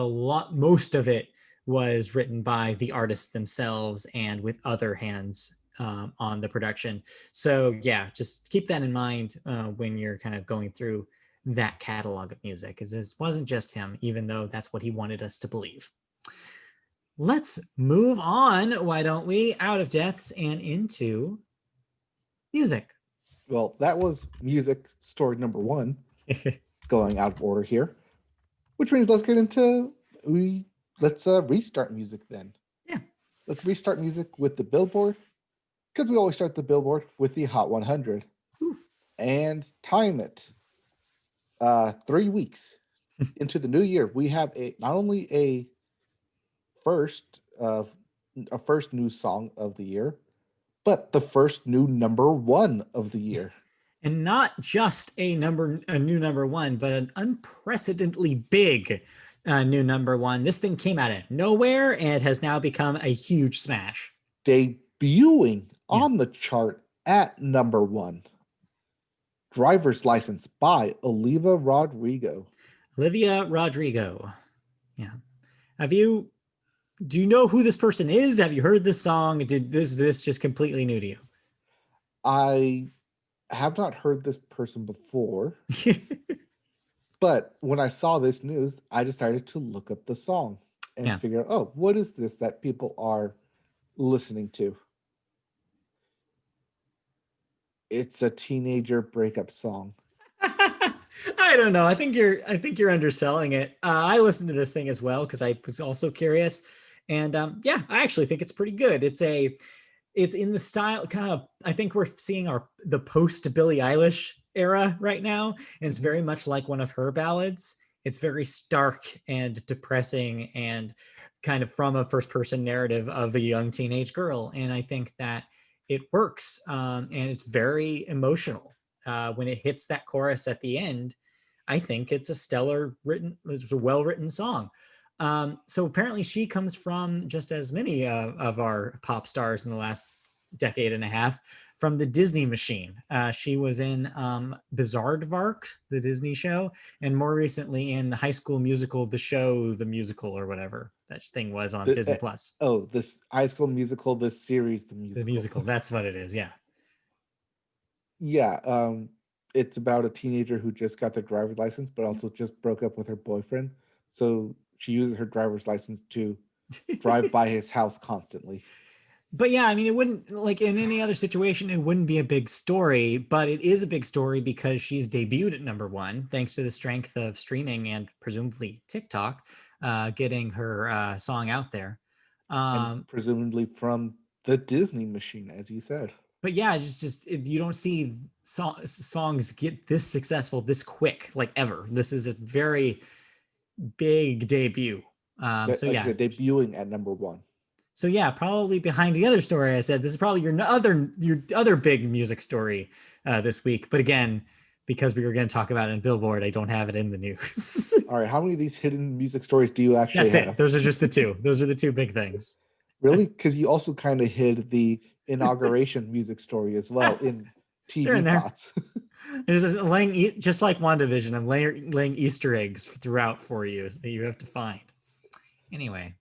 most of it was written by the artists themselves and with other hands on the production. So yeah, just keep that in mind when you're kind of going through that catalog of music, because this wasn't just him, even though that's what he wanted us to believe. Let's move on, why don't we, out of deaths and into music. Well, that was music story number 1, going out of order here, which means let's get into let's restart music then. Yeah, let's restart music with the Billboard, because we always start the Billboard with the Hot 100. Ooh. And time it 3 weeks into the new year. We have not only a first new song of the year, but the first new number 1 of the year. And not just a new number 1, but an unprecedentedly big new number 1. This thing came out of nowhere and it has now become a huge smash. Debuting on the chart at number 1. Driver's License by Olivia Rodrigo. Olivia Rodrigo. Yeah. Do you know who this person is? Have you heard this song? Is this just completely new to you? I have not heard this person before. But when I saw this news, I decided to look up the song and figure out, oh, what is this that people are listening to? It's a teenager breakup song. I don't know. I think you're underselling it. I listened to this thing as well because I was also curious, and I actually think it's pretty good. It's in the style kind of. I think we're seeing the post Billie Eilish era right now, and it's very much like one of her ballads. It's very stark and depressing, and kind of from a first person narrative of a young teenage girl. And I think that it works, and it's very emotional. When it hits that chorus at the end, I think it's a well-written song. So apparently she comes from, just as many of our pop stars in the last decade and a half, from the Disney machine. She was in Bizaardvark, the Disney show, and more recently in the High School Musical, the musical, or whatever that thing was on Disney Plus. This High School Musical, this series, the musical. That's what it is. Yeah. Yeah. It's about a teenager who just got their driver's license, but also just broke up with her boyfriend. So she uses her driver's license to drive by his house constantly. But yeah, I mean, it wouldn't, like in any other situation, it wouldn't be a big story, but it is a big story because she's debuted at number 1, thanks to the strength of streaming and presumably TikTok, getting her song out there. And presumably from the Disney machine, as you said. But yeah, you don't see songs get this successful this quick, like ever. This is a very big debut. Debuting at number 1. So yeah, probably behind the other story I said, this is probably your other big music story this week. But again, because we were going to talk about it in Billboard, I don't have it in the news. All right, how many of these hidden music stories do you actually have? That's it. Those are just the two. Those are the two big things. Really? Because you also kind of hid the Inauguration music story as well in TV thoughts. Just like WandaVision, I'm laying Easter eggs throughout for you that you have to find. Anyway,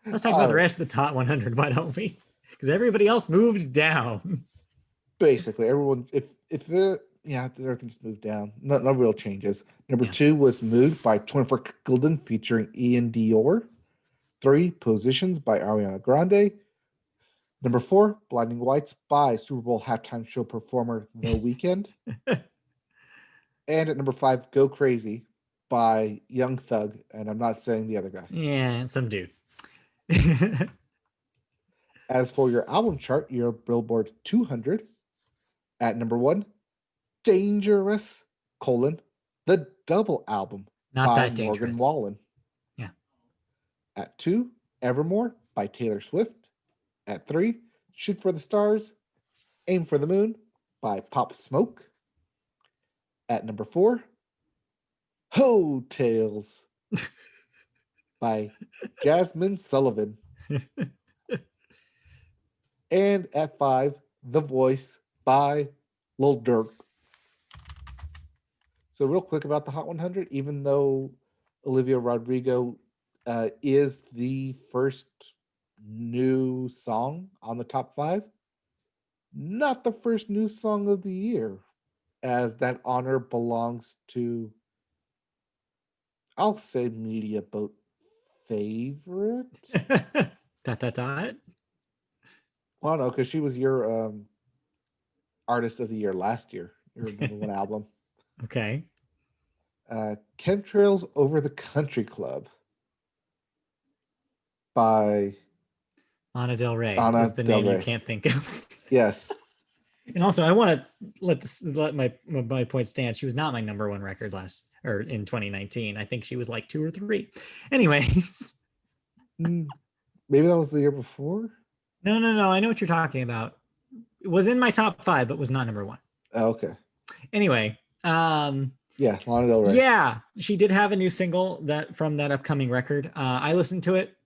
let's talk about the rest of the top 100. Why don't we? Because everybody else moved down. Basically, everyone, everything just moved down. No real changes. Number 2 was Mood by 24 Gilden featuring Ian Dior. 3, Positions by Ariana Grande. Number 4, Blinding Lights by Super Bowl halftime show performer The Weeknd. And at number 5, Go Crazy by Young Thug, and I'm not saying the other guy. Yeah, some dude. As for your album chart, your Billboard 200. At number 1, Dangerous, the double album Not by that dangerous. Morgan Wallen. Yeah. At 2, Evermore by Taylor Swift. At 3, Shoot for the Stars, Aim for the Moon by Pop Smoke. At number 4, Hotels by Jasmine Sullivan. And at 5, The Voice by Lil Durk. So real quick about the Hot 100, even though Olivia Rodrigo is the first new song on the top 5, not the first new song of the year, as that honor belongs to, I'll say, Media Boat favorite. Dot. Well, no, because she was your artist of the year last year, your number 1 album. Okay. Chemtrails Over the Country Club by Lana Del Rey Lana is the Del name Rey. You can't think of. Yes. And also, I want to let my point stand. She was not my number 1 record in 2019. I think she was like 2 or 3. Anyways. Maybe that was the year before? No. I know what you're talking about. It was in my top 5, but was not number 1. Oh, okay. Anyway. Yeah, Lana Del Rey. Yeah, she did have a new single from that upcoming record. I listened to it.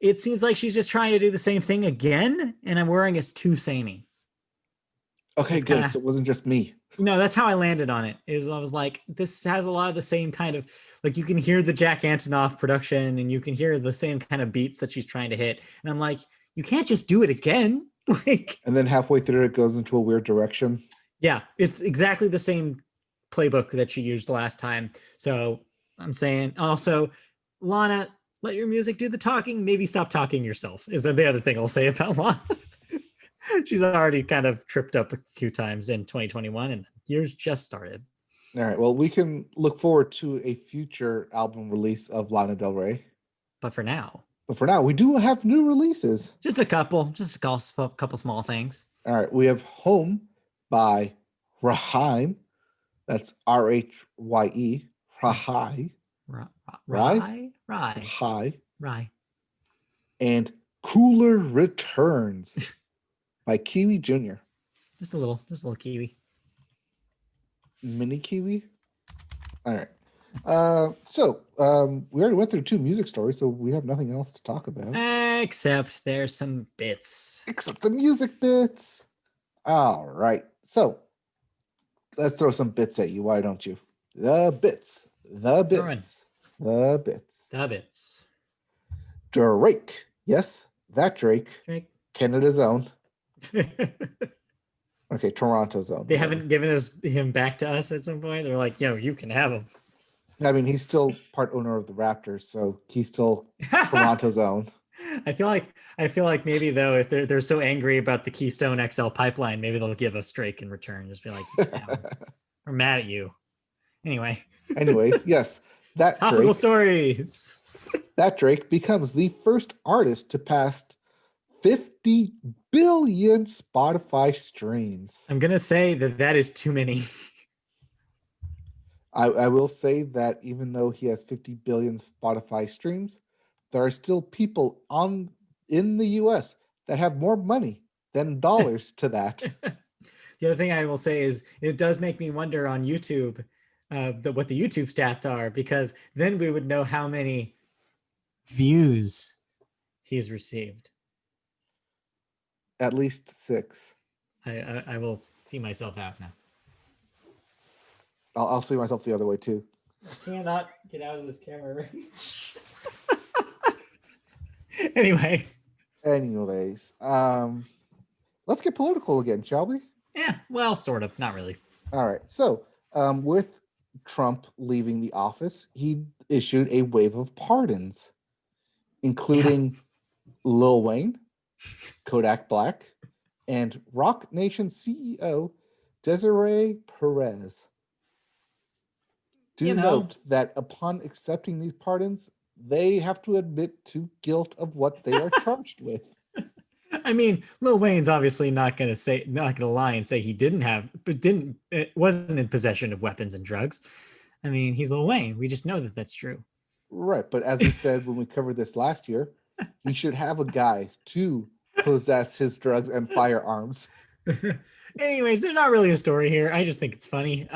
It seems like she's just trying to do the same thing again, and I'm worrying it's too samey. Okay, it's good. So it wasn't just me. No, that's how I landed on it. I was like, this has a lot of the same kind of, like, you can hear the Jack Antonoff production, and you can hear the same kind of beats that she's trying to hit. And I'm like, you can't just do it again. And then halfway through it goes into a weird direction. Yeah, it's exactly the same playbook that she used last time. So I'm saying also, Lana, let your music do the talking. Maybe stop talking yourself is the other thing I'll say about Lana. She's already kind of tripped up a few times in 2021, and the year's just started. All right. Well, we can look forward to a future album release of Lana Del Rey. But for now, we do have new releases. Just a couple small things. All right. We have Home by Raheem. That's Rhye. Rye. And Cooler Returns by Kiwi Jr. Just a little Kiwi. Mini Kiwi. All right. So we already went through 2 music stories, so we have nothing else to talk about. Except there's some bits. Except the music bits. All right. So let's throw some bits at you. Why don't you? The bits. Drake. Yes, that Drake. Canada's own. Okay, Toronto's own. They haven't given him back to us at some point. They're like, you can have him. I mean, he's still part owner of the Raptors, so he's still Toronto's own. I feel like maybe though, if they're so angry about the Keystone XL pipeline, maybe they'll give us Drake in return. Just be like, we're mad at you. Anyways, yes, that topical Drake, stories. That Drake becomes the first artist to pass 50 billion Spotify streams. I'm gonna say that is too many. I will say that even though he has 50 billion Spotify streams, there are still people in the US that have more money than dollars to that. The other thing I will say is it does make me wonder on YouTube what the YouTube stats are, because then we would know how many views he's received. At least 6. I will see myself out now. I'll see myself the other way too. I cannot get out of this camera range. Anyway. Anyways, let's get political again, shall we? Yeah, well, sort of. Not really. All right. So, with Trump leaving the office, he issued a wave of pardons, including Lil Wayne, Kodak Black, and Rock Nation CEO Desiree Perez. Do note that upon accepting these pardons, they have to admit to guilt of what they are charged with. I mean, Lil Wayne's obviously not going to lie and say he wasn't in possession of weapons and drugs. I mean, he's Lil Wayne. We just know that that's true. Right. But as we said when we covered this last year, he should have a guy to possess his drugs and firearms. Anyways, there's not really a story here. I just think it's funny.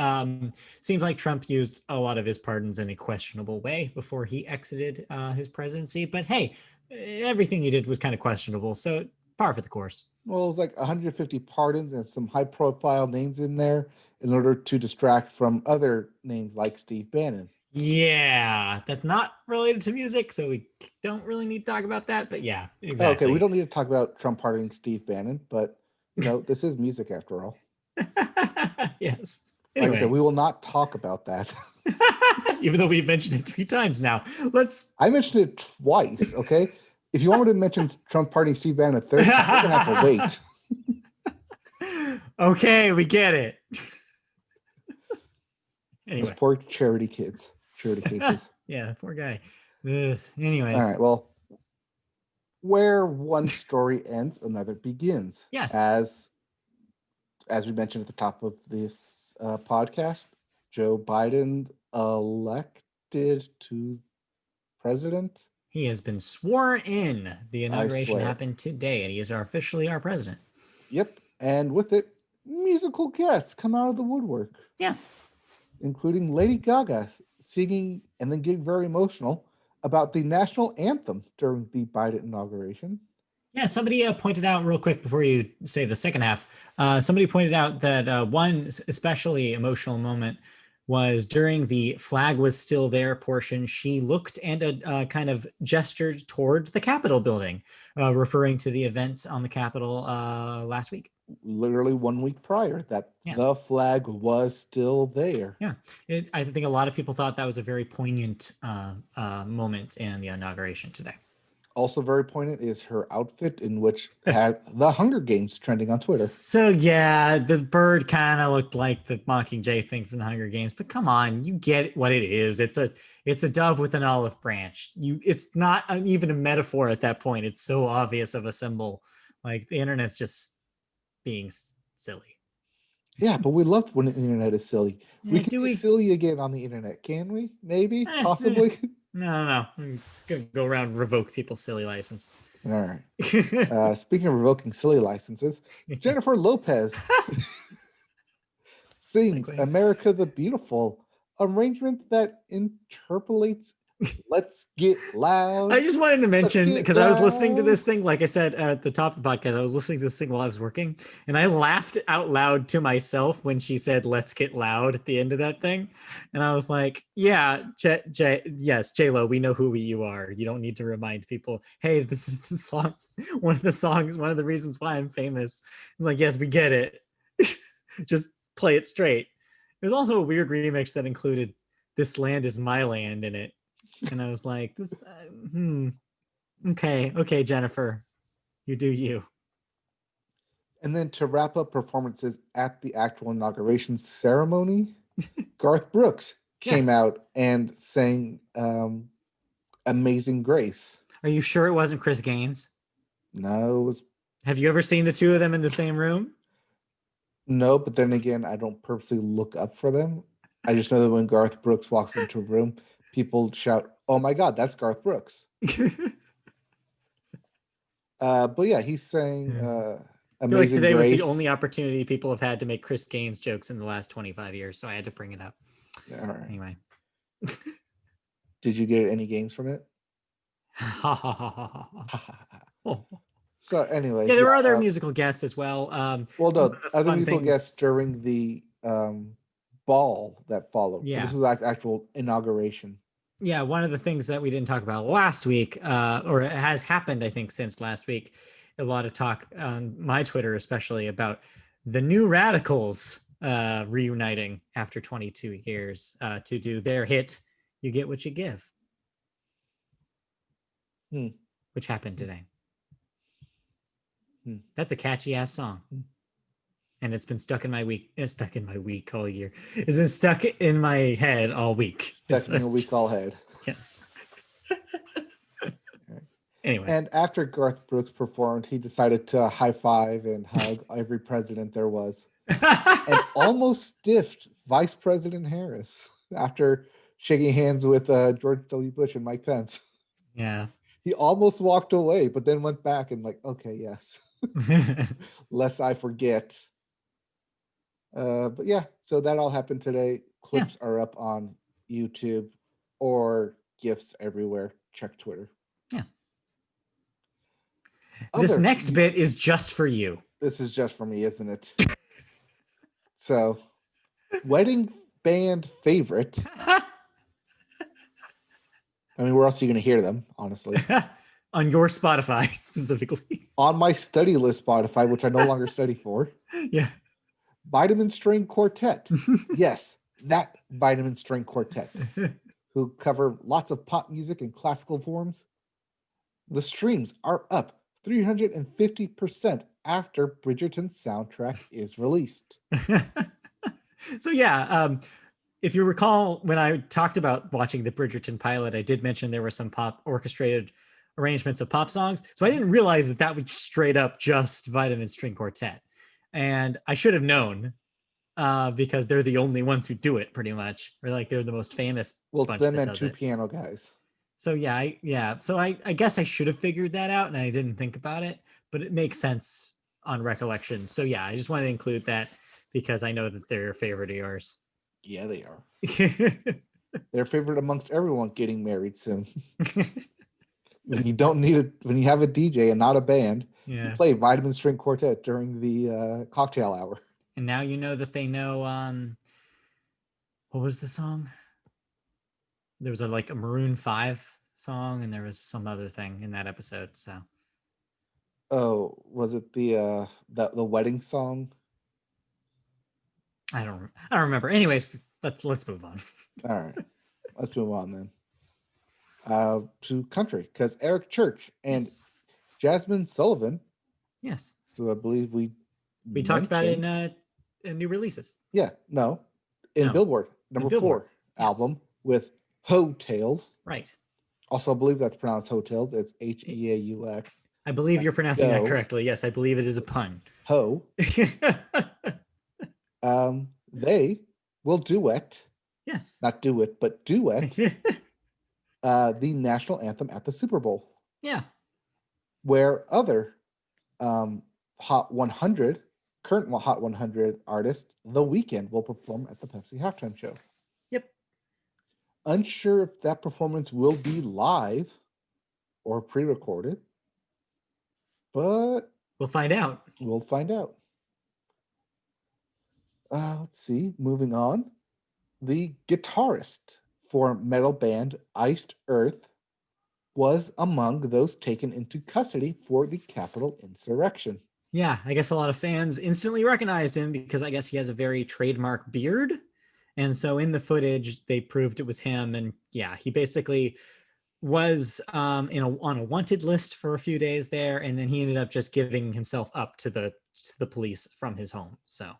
Seems like Trump used a lot of his pardons in a questionable way before he exited his presidency. But hey, everything he did was kind of questionable. So par for the course. Well, it was like 150 pardons and some high-profile names in there in order to distract from other names like Steve Bannon. Yeah, that's not related to music, so we don't really need to talk about that. But yeah, exactly. Okay, we don't need to talk about Trump pardoning Steve Bannon, but this is music after all. Yes. Anyway. Like I said, we will not talk about that. Even though we've mentioned it 3 times now. I mentioned it twice, okay? If you want me to mention Trump pardoning Steve Bannon a third time, we're gonna have to wait. Okay, we get it. Anyway. Those poor charity cases. Yeah, poor guy. Anyways. All right, well, where one story ends, another begins. Yes. As we mentioned at the top of this podcast, Joe Biden elected to president. He has been sworn in. The inauguration happened today, and he is officially our president. Yep, and with it, musical guests come out of the woodwork. Yeah. Including Lady Gaga singing and then getting very emotional about the national anthem during the Biden inauguration. Yeah, somebody pointed out real quick before you say the second half, somebody pointed out that one especially emotional moment was during the flag was still there portion. She looked and kind of gestured toward the Capitol building, referring to the events on the Capitol last week. Literally 1 week prior, that the flag was still there. Yeah, I think a lot of people thought that was a very poignant moment in the inauguration today. Also very poignant is her outfit, in which had the Hunger Games trending on Twitter. So yeah, the bird kind of looked like the Mockingjay thing from the Hunger Games, but come on, you get what it is. It's a dove with an olive branch. It's not even a metaphor at that point. It's so obvious of a symbol. Like the internet's just being silly. Yeah, but we love when the internet is silly. We can be silly again on the internet, can we? Maybe, possibly. No. I'm gonna go around and revoke people's silly license. All right. Speaking of revoking silly licenses, Jennifer Lopez sings "America the Beautiful," arrangement that interpolates "Let's Get Loud." I just wanted to mention, because I was listening to this thing, like I said at the top of the podcast, I was listening to this thing while I was working, and I laughed out loud to myself when she said "Let's Get Loud" at the end of that thing, and I was like, "Yeah, yes, J-Lo, we know who you are. You don't need to remind people, hey, this is the song, one of the reasons why I'm famous." I'm like, yes, we get it. Just play it straight. There's also a weird remix that included "This Land Is My Land" in it. And I was like, okay, Jennifer, you do you. And then to wrap up performances at the actual inauguration ceremony, Garth Brooks came out and sang "Amazing Grace." Are you sure it wasn't Chris Gaines? No. It was... Have you ever seen the two of them in the same room? No, but then again, I don't purposely look up for them. I just know that when Garth Brooks walks into a room, people shout, "Oh my God, that's Garth Brooks." But yeah, he's saying "Amazing I feel like today Grace" was the only opportunity people have had to make Chris Gaines jokes in the last 25 years, so I had to bring it up. All right. Anyway. Did you get any gains from it? So, anyways, Yeah, there were other musical guests as well. well, One of no, the other fun musical guests things- during the ball that followed. But Yeah. this was like actual inauguration. Yeah, one of the things that we didn't talk about last week, or it has happened, I think, since last week, a lot of talk on my Twitter, especially about the New Radicals reuniting after 22 years to do their hit, You Get What You Give, which happened today. That's a catchy ass song. And it's been stuck in my week all year. It's been stuck in my head all week. Stuck in your week all head. Yes. Anyway. And after Garth Brooks performed, he decided to high five and hug every president there was. And almost stiffed Vice President Harris after shaking hands with George W. Bush and Mike Pence. Yeah. He almost walked away, but then went back and like, okay, yes. Lest I forget. But yeah, so that all happened today. Clips are up on YouTube or GIFs everywhere. Check Twitter. Yeah. This next bit is just for you. This is just for me, isn't it? So, wedding band favorite. I mean, where else are you going to hear them, honestly? On your Spotify, specifically. On my study list Spotify, which I no longer study for. Yeah. Vitamin String Quartet. Yes, that Vitamin String Quartet, who cover lots of pop music in classical forms. The streams are up 350% after Bridgerton's soundtrack is released. So yeah, if you recall, when I talked about watching the Bridgerton pilot, I did mention there were some pop orchestrated arrangements of pop songs. So I didn't realize that was straight up just Vitamin String Quartet. And I should have known because they're the only ones who do it pretty much. Or like they're the most famous. Well, it's them and two piano guys. So yeah. So I guess I should have figured that out and I didn't think about it, but it makes sense on recollection. So yeah, I just wanted to include that because I know that they're a favorite of yours. Yeah, they are. They're a favorite amongst everyone getting married soon. When you don't need it, when you have a DJ and not a band, you play Vitamin String Quartet during the cocktail hour. And now you know that they know what was the song? There was a Maroon 5 song and there was some other thing in that episode. So oh, was it the wedding song? I don't remember. Anyways, let's move on. All right. Let's move on then. To country, because Eric Church and Jasmine Sullivan. Yes. Who I believe we talked about it in new releases. Yeah, no. Billboard, number 4 album with Hotels. Right. Also, I believe that's pronounced hotels. It's Heaux. I believe you're pronouncing that correctly. Yes, I believe it is a pun. Ho. They will duet. Yes. Not do it, but duet. The national anthem at the Super Bowl. Yeah. Where other Hot 100, current Hot 100 artist, The Weeknd, will perform at the Pepsi halftime show. Yep. Unsure if that performance will be live or pre-recorded, but we'll find out. We'll find out. Let's see. Moving on. The guitarist for metal band Iced Earth was among those taken into custody for the Capitol insurrection. Yeah, I guess a lot of fans instantly recognized him because I guess he has a very trademark beard. And so in the footage, they proved it was him. And yeah, he basically was on a wanted list for a few days there. And then he ended up just giving himself up to the police from his home. So.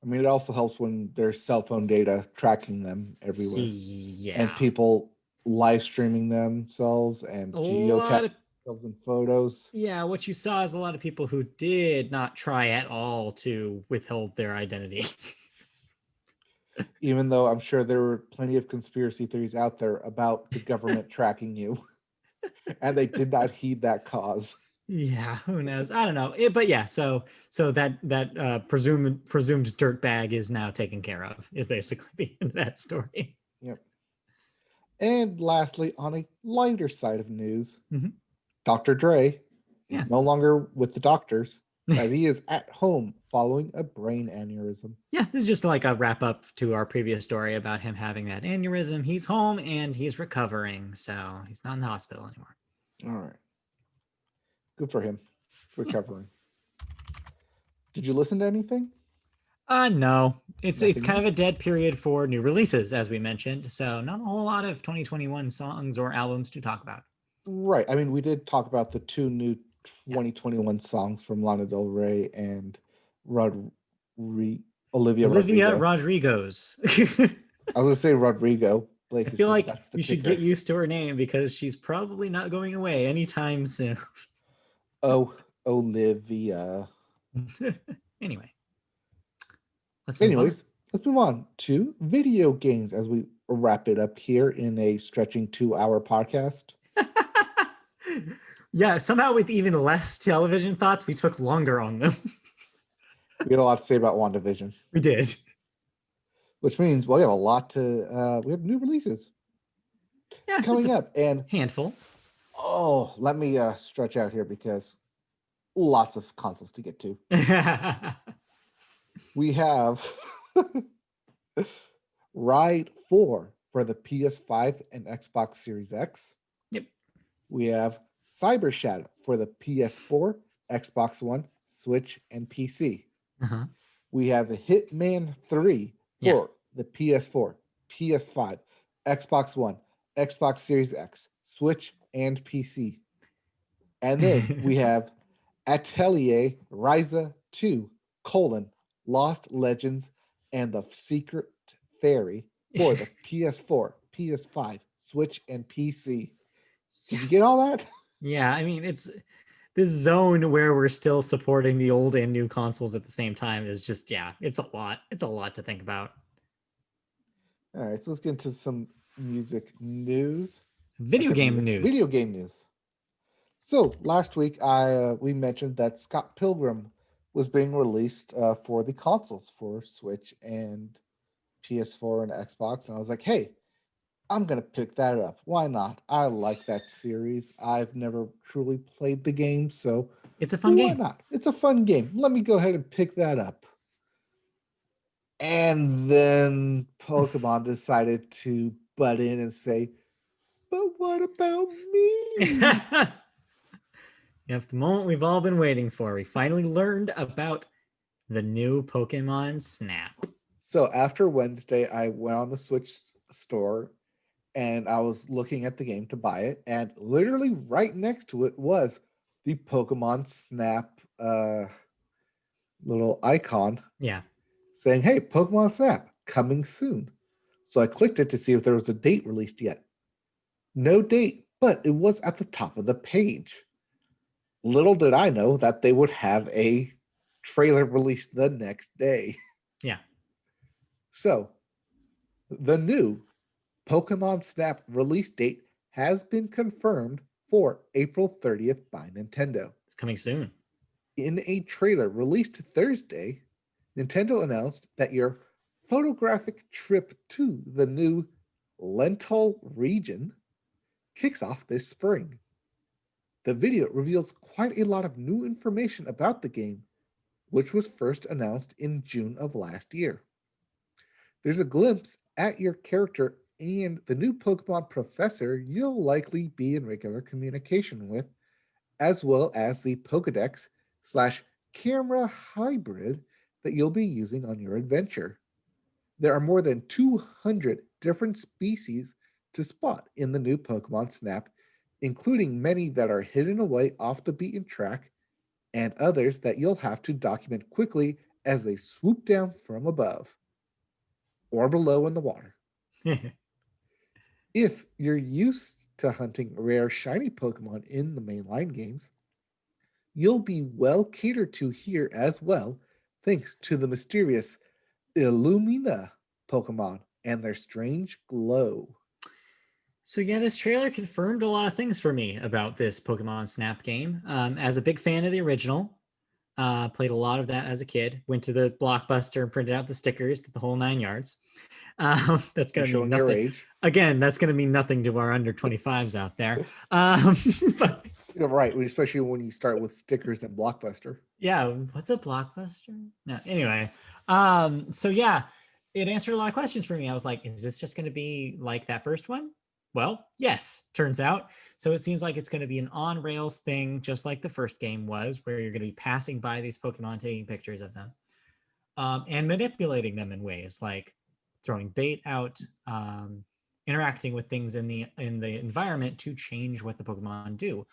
I mean, it also helps when there's cell phone data tracking them everywhere. Yeah. And people live streaming themselves and geotagging themselves in photos. Yeah, what you saw is a lot of people who did not try at all to withhold their identity. Even though I'm sure there were plenty of conspiracy theories out there about the government tracking you. And they did not heed that cause. Yeah, who knows? I don't know. But yeah, so that presumed dirtbag is now taken care of, is basically the end of that story. Yep. And lastly, on a lighter side of news, Dr. Dre Yeah. He's no longer with the doctors, as he is at home following a brain aneurysm. Yeah, this is just like a wrap up to our previous story about him having that aneurysm. He's home and he's recovering, so he's not in the hospital anymore. All right. Good for him. Recovering. Yeah. Did you listen to anything? No. It's Nothing kind new? of a dead period for new releases, as we mentioned. So not a whole lot of 2021 songs or albums to talk about. Right. I mean, we did talk about the two new Yeah. 2021 songs from Lana Del Rey and Rod Olivia Olivia Rodrigo. Rodrigo's. I was going to say Rodrigo. Blake I feel like that's the you should kicker. get used to her name because she's probably not going away anytime soon. Oh, Olivia. Anyway, let's move on to video games as we wrap it up here in a stretching 2-hour podcast. Yeah, somehow with even less television thoughts, we took longer on them. We had a lot to say about WandaVision. We did. Which means we have a lot to we have new releases coming up, and handful. Oh, let me stretch out here because lots of consoles to get to. We have Ride 4 for the PS5 and Xbox Series X. Yep. We have Cyber Shadow for the PS4, Xbox One, Switch, and PC. Uh-huh. We have Hitman 3 for the PS4, PS5, Xbox One, Xbox Series X, Switch, and PC. And then we have Atelier Ryza 2, Lost Legends, and the Secret Fairy for the PS4, PS5, Switch, and PC. Did you get all that? Yeah, I mean, it's this zone where we're still supporting the old and new consoles at the same time is just, it's a lot. It's a lot to think about. All right, so let's get into some music news. Video game news. So last week, we mentioned that Scott Pilgrim was being released for the consoles for Switch and PS4 and Xbox, and I was like, hey, I'm going to pick that up. Why not? I like that series. I've never truly played the game, so it's a fun game. Why not? It's a fun game. Let me go ahead and pick that up. And then Pokemon decided to butt in and say, but what about me? Yep, the moment we've all been waiting for. We finally learned about the new Pokemon Snap. So after Wednesday, I went on the Switch store and I was looking at the game to buy it. And literally right next to it was the Pokemon Snap little icon. Yeah. Saying, hey, Pokemon Snap, coming soon. So I clicked it to see if there was a date released yet. No date, but it was at the top of the page. Little did I know that they would have a trailer released the next day. Yeah. So, the new Pokemon Snap release date has been confirmed for April 30th by Nintendo. It's coming soon. In a trailer released Thursday, Nintendo announced that your photographic trip to the new Lental region kicks off this spring. The video reveals quite a lot of new information about the game, which was first announced in June of last year. There's a glimpse at your character and the new Pokemon professor you'll likely be in regular communication with, as well as the Pokedex/camera hybrid that you'll be using on your adventure. There are more than 200 different species to spot in the new Pokemon Snap, including many that are hidden away off the beaten track and others that you'll have to document quickly as they swoop down from above or below in the water. If you're used to hunting rare shiny Pokemon in the mainline games, you'll be well catered to here as well, thanks to the mysterious Illumina Pokemon and their strange glow. So yeah, this trailer confirmed a lot of things for me about this Pokemon Snap game. As a big fan of the original, played a lot of that as a kid, went to the Blockbuster and printed out the stickers to the whole 9 yards. That's going to mean nothing. Your age. Again, that's going to mean nothing to our under 25s out there. But Yeah, right. Especially when you start with stickers and Blockbuster. Yeah, what's a blockbuster? No, anyway. So yeah, it answered a lot of questions for me. I was like, is this just going to be like that first one? Well, yes, turns out. So it seems like it's going to be an on rails thing, just like the first game was, where you're going to be passing by these Pokemon, taking pictures of them, and manipulating them in ways like throwing bait out, interacting with things in the environment to change what the Pokemon do.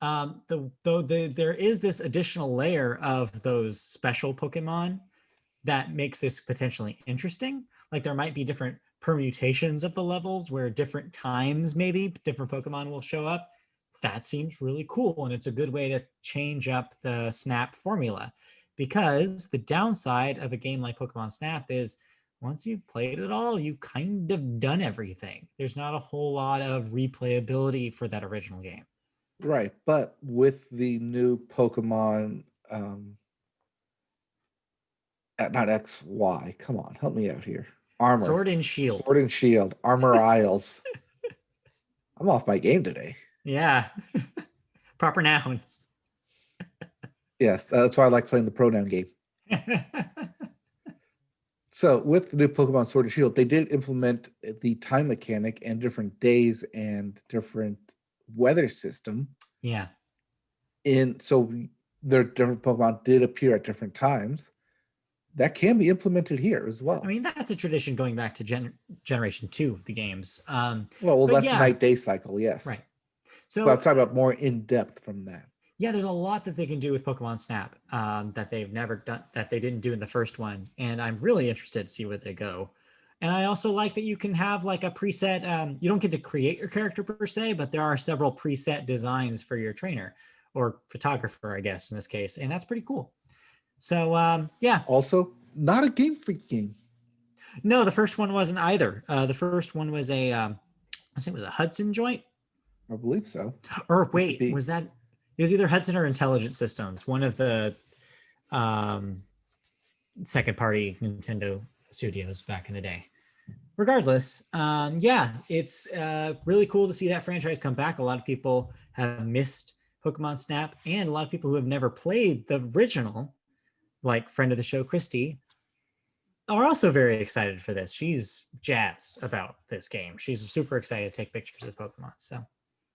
There is this additional layer of those special Pokemon that makes this potentially interesting. Like there might be different permutations of the levels where different times maybe different Pokemon will show up. That seems really cool, and it's a good way to change up the Snap formula. Because the downside of a game like Pokemon Snap is once you've played it all, you kind of done everything. There's not a whole lot of replayability for that original game. Right. But with the new Pokemon, not XY, come on, help me out here. Armor. Sword and Shield. Sword and Shield. Armor Isles. I'm off my game today. Yeah. Proper nouns. Yes, that's why I like playing the pronoun game. So with the new Pokemon Sword and Shield, they did implement the time mechanic and different days and different weather system. Yeah. So their different Pokemon did appear at different times. That can be implemented here as well. I mean, that's a tradition going back to Generation 2 of the games. Well, that's the night-day cycle, yes. Right. So but I'm talking about more in-depth from that. Yeah, there's a lot that they can do with Pokemon Snap that they've never done, that they didn't do in the first one. And I'm really interested to see where they go. And I also like that you can have like a preset, you don't get to create your character per se, but there are several preset designs for your trainer or photographer, I guess, in this case. And that's pretty cool. So, yeah. Also, not a Game Freak game. No, the first one wasn't either. The first one was I think it was a Hudson joint. I believe so. Or wait, was that... It was either Hudson or Intelligent Systems, one of the second-party Nintendo studios back in the day. Regardless, yeah, it's really cool to see that franchise come back. A lot of people have missed Pokemon Snap, and a lot of people who have never played the original, like friend of the show, Christy, are also very excited for this. She's jazzed about this game. She's super excited to take pictures of Pokemon. So,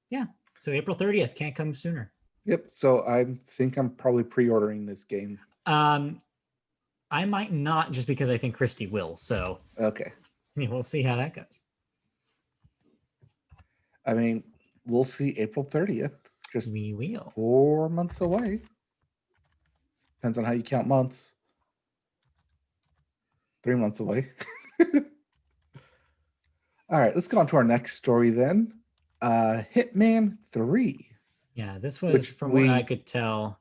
yeah. So April 30th, can't come sooner. Yep. So I think I'm probably pre-ordering this game. I might not, just because I think Christy will. So okay, we'll see how that goes. I mean, we'll see April 30th. We will. 4 months away. Depends on how you count months. 3 months away. All right, let's go on to our next story then. Hitman 3. Yeah, this was, from what I could tell,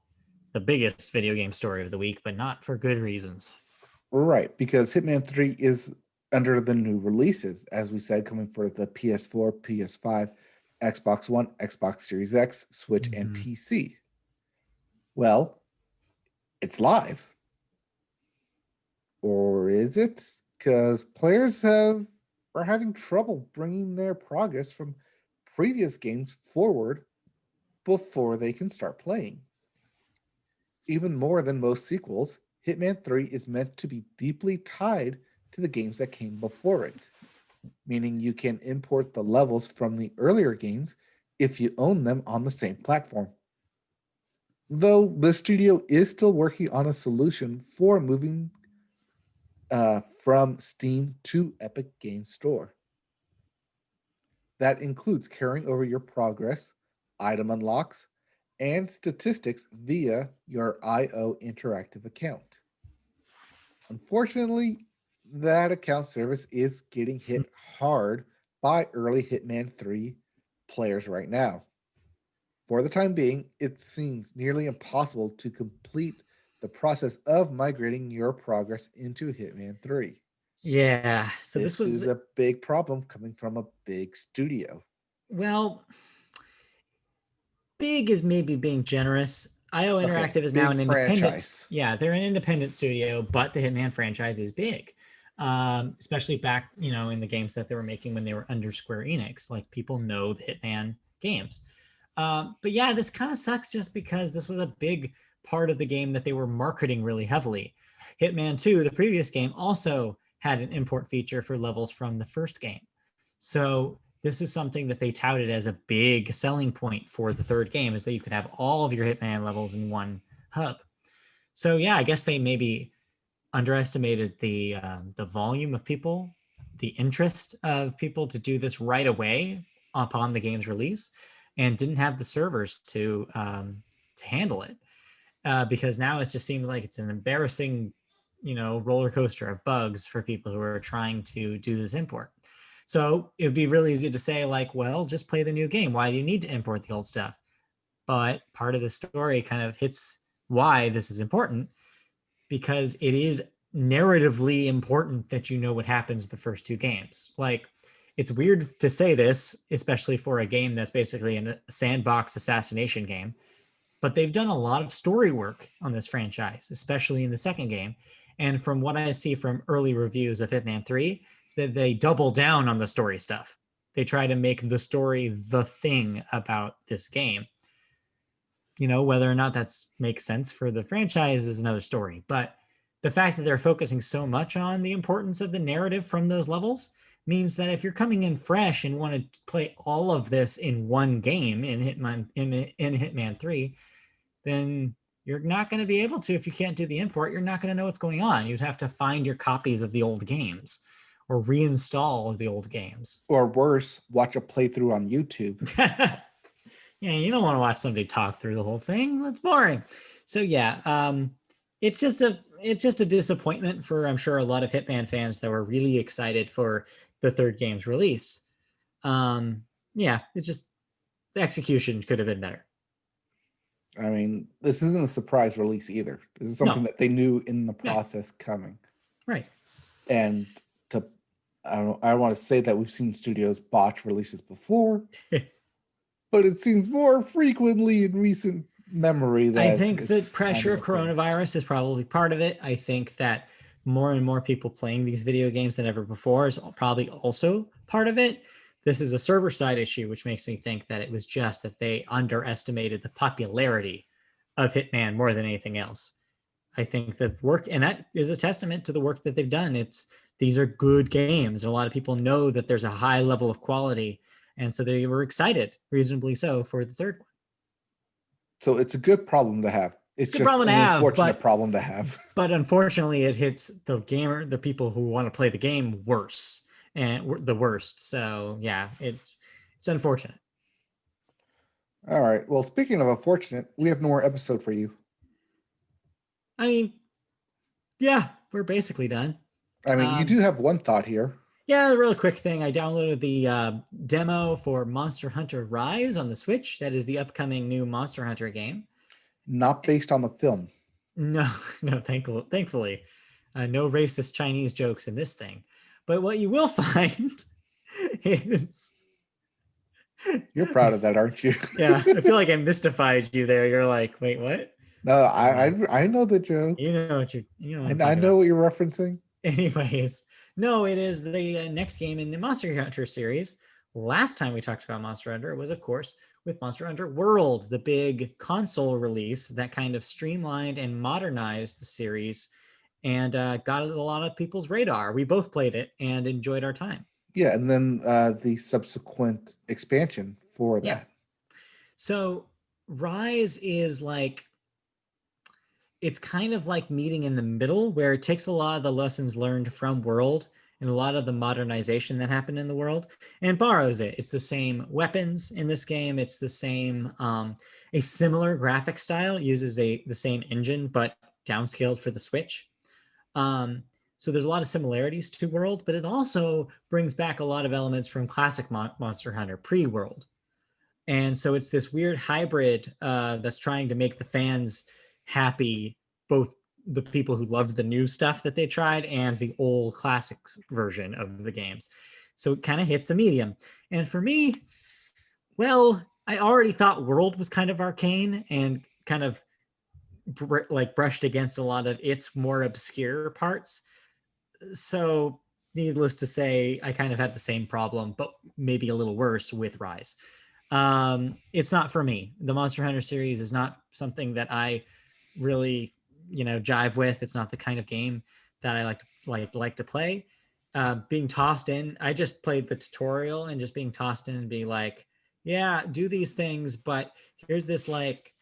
the biggest video game story of the week, but not for good reasons. Right, because Hitman 3 is under the new releases, as we said, coming for the PS4, PS5, Xbox One, Xbox Series X, Switch, and PC. Well, it's live. Or is it? Because players are having trouble bringing their progress from previous games forward before they can start playing. Even more than most sequels, Hitman 3 is meant to be deeply tied to the games that came before it, meaning you can import the levels from the earlier games if you own them on the same platform. Though the studio is still working on a solution for moving from Steam to Epic Games Store. That includes carrying over your progress, item unlocks, and statistics via your IO interactive account. Unfortunately, that account service is getting hit hard by early Hitman 3 players right now. For the time being, it seems nearly impossible to complete the process of migrating your progress into Hitman 3. Yeah, so this is a big problem coming from a big studio. Well, big is maybe being generous. IO Interactive is now an independent. Yeah, they're an independent studio, but the Hitman franchise is big, especially back, in the games that they were making when they were under Square Enix. Like, people know the Hitman games. But yeah, this kind of sucks just because this was a big part of the game that they were marketing really heavily. Hitman 2, the previous game, also had an import feature for levels from the first game. So this was something that they touted as a big selling point for the third game, is that you could have all of your Hitman levels in one hub. So yeah, I guess they maybe underestimated the volume of people, the interest of people to do this right away upon the game's release, and didn't have the servers to handle it. Because now it just seems like it's an embarrassing, roller coaster of bugs for people who are trying to do this import. So it'd be really easy to say, like, well, just play the new game. Why do you need to import the old stuff? But part of the story kind of hits why this is important, because it is narratively important that you know what happens in the first two games. Like, it's weird to say this, especially for a game that's basically a sandbox assassination game, but they've done a lot of story work on this franchise, especially in the second game. And from what I see from early reviews of Hitman 3, that they double down on the story stuff. They try to make the story the thing about this game. Whether or not that makes sense for the franchise is another story. But the fact that they're focusing so much on the importance of the narrative from those levels means that if you're coming in fresh and want to play all of this in one game in Hitman 3, then you're not going to be able to. If you can't do the import, you're not going to know what's going on. You'd have to find your copies of the old games or reinstall the old games. Or worse, watch a playthrough on YouTube. Yeah, you don't want to watch somebody talk through the whole thing. That's boring. So yeah, it's just a disappointment for, I'm sure, a lot of Hitman fans that were really excited for the third game's release. Yeah, it's just the execution could have been better. I mean, this isn't a surprise release either. This is something that they knew in the process coming. Right. And I don't want to say that we've seen studios botch releases before, but it seems more frequently in recent memory that I think the pressure of coronavirus is probably part of it. I think that more and more people playing these video games than ever before is probably also part of it. This is a server side issue, which makes me think that it was just that they underestimated the popularity of Hitman more than anything else. I think that work, and that is a testament to the work that they've done. These are good games, and a lot of people know that there's a high level of quality, and so they were excited, reasonably so, for the third one. So it's a good problem to have. It's just an unfortunate problem to have. But unfortunately, it hits the people who want to play the game worse, and the worst. So yeah, it's unfortunate. All right. Well, speaking of unfortunate, we have no more episode for you. I mean, yeah, we're basically done. I mean, you do have one thought here. Yeah, a real quick thing. I downloaded the demo for Monster Hunter Rise on the Switch. That is the upcoming new Monster Hunter game. Not based on the film. No, thankfully. No racist Chinese jokes in this thing. But what you will find is... You're proud of that, aren't you? Yeah, I feel like I mystified you there. You're like, wait, what? No, I know the joke. You know what I know what you're referencing. Anyways, no, it is the next game in the Monster Hunter series. Last time we talked about Monster Hunter was, of course, with Monster Hunter World, the big console release that kind of streamlined and modernized the series and got a lot of people's radar. We both played it and enjoyed our time. Yeah, and then the subsequent expansion for that. Yeah. So Rise is like... it's kind of like meeting in the middle, where it takes a lot of the lessons learned from World and a lot of the modernization that happened in the world and borrows it. It's the same weapons in this game. It's the same, a similar graphic style, uses the same engine, but downscaled for the Switch. So there's a lot of similarities to World, but it also brings back a lot of elements from classic Monster Hunter pre-World. And so it's this weird hybrid that's trying to make the fans happy, both the people who loved the new stuff that they tried and the old classic version of the games. So it kind of hits a medium. And for me, well, I already thought World was kind of arcane and kind of brushed against a lot of its more obscure parts. So needless to say, I kind of had the same problem, but maybe a little worse with Rise. It's not for me. The Monster Hunter series is not something that I really, jive with. It's not the kind of game that I like to play. Being tossed in, I just played the tutorial and just being tossed in and be like, yeah, do these things, but here's this like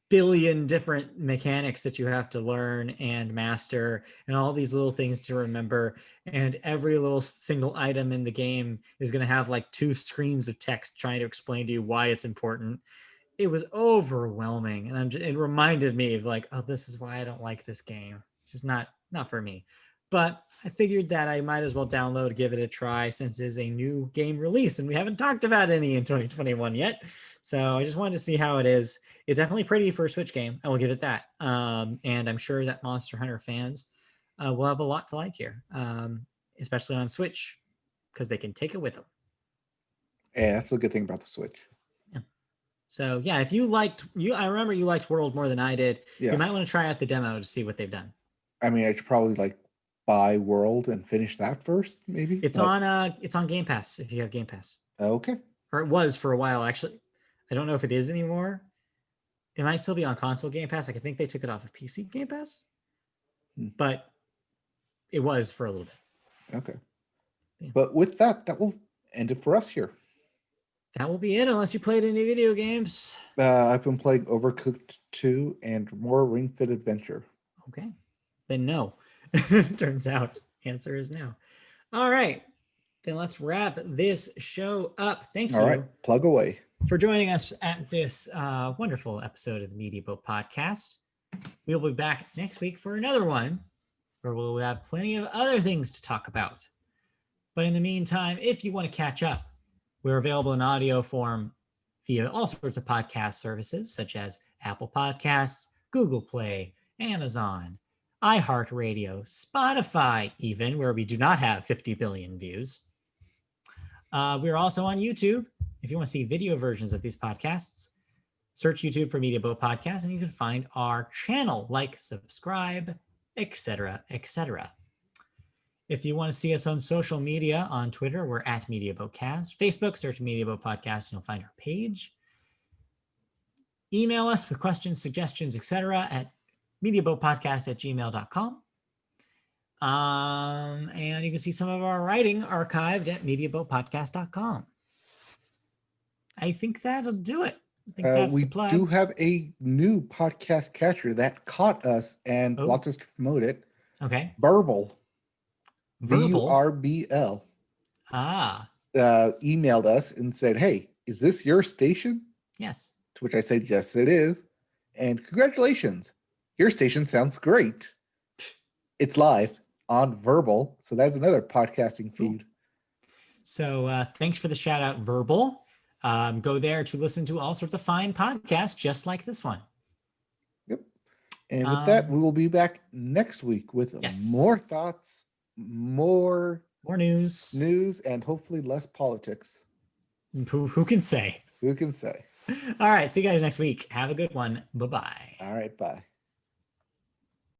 billion different mechanics that you have to learn and master, and all these little things to remember, and every little single item in the game is going to have like 2 screens of text trying to explain to you why it's important. It was overwhelming, and it reminded me of like, oh, this is why I don't like this game. It's just not for me. But I figured that I might as well download, give it a try, since it's a new game release and we haven't talked about any in 2021 yet. So I just wanted to see how it is. It's definitely pretty for a Switch game. I will give it that. And I'm sure that Monster Hunter fans will have a lot to like here, especially on Switch, because they can take it with them. Yeah, that's a good thing about the Switch. Yeah. So yeah, if you liked I remember you liked World more than I did. Yeah. You might want to try out the demo to see what they've done. I mean, I should probably like buy World and finish that first, maybe. It's on Game Pass if you have Game Pass. Okay. Or it was for a while, actually. I don't know if it is anymore. It might still be on console Game Pass. Like, I think they took it off of PC Game Pass. But it was for a little bit. Okay. Yeah. But with that will end it for us here. That will be it, unless you played any video games. I've been playing Overcooked 2 and more Ring Fit Adventure. Okay. Then no. Turns out the answer is no. All right. Then let's wrap this show up. Thank you. All right. Plug away. For joining us at this wonderful episode of the Media Boat Podcast. We'll be back next week for another one where we'll have plenty of other things to talk about. But in the meantime, if you want to catch up, we're available in audio form via all sorts of podcast services such as Apple Podcasts, Google Play, Amazon, iHeartRadio, Spotify, even, where we do not have 50 billion views. We're also on YouTube. If you want to see video versions of these podcasts, search YouTube for Media Boat Podcast, and you can find our channel, like, subscribe, etc., etc. If you want to see us on social media, on Twitter, we're at Media Boatcast. Facebook, search Media Boat Podcast, and you'll find our page. Email us with questions, suggestions, etc. at mediaboatpodcast@gmail.com. And you can see some of our writing archived at mediaboatpodcast.com. I think that'll do it. I think that's we the plugs. do have a new podcast catcher that caught us and wants us to promote it. Okay. Verbal. Verbal? VURBL. Emailed us and said, hey, is this your station? Yes. To which I said, yes, it is. And congratulations. Your station sounds great. It's live on Verbal. So that's another podcasting feed. So thanks for the shout out, Verbal. Go there to listen to all sorts of fine podcasts just like this one. Yep. And with that, we will be back next week with more thoughts, more news, and hopefully less politics. Who can say? Who can say? All right. See you guys next week. Have a good one. Bye-bye. All right. Bye.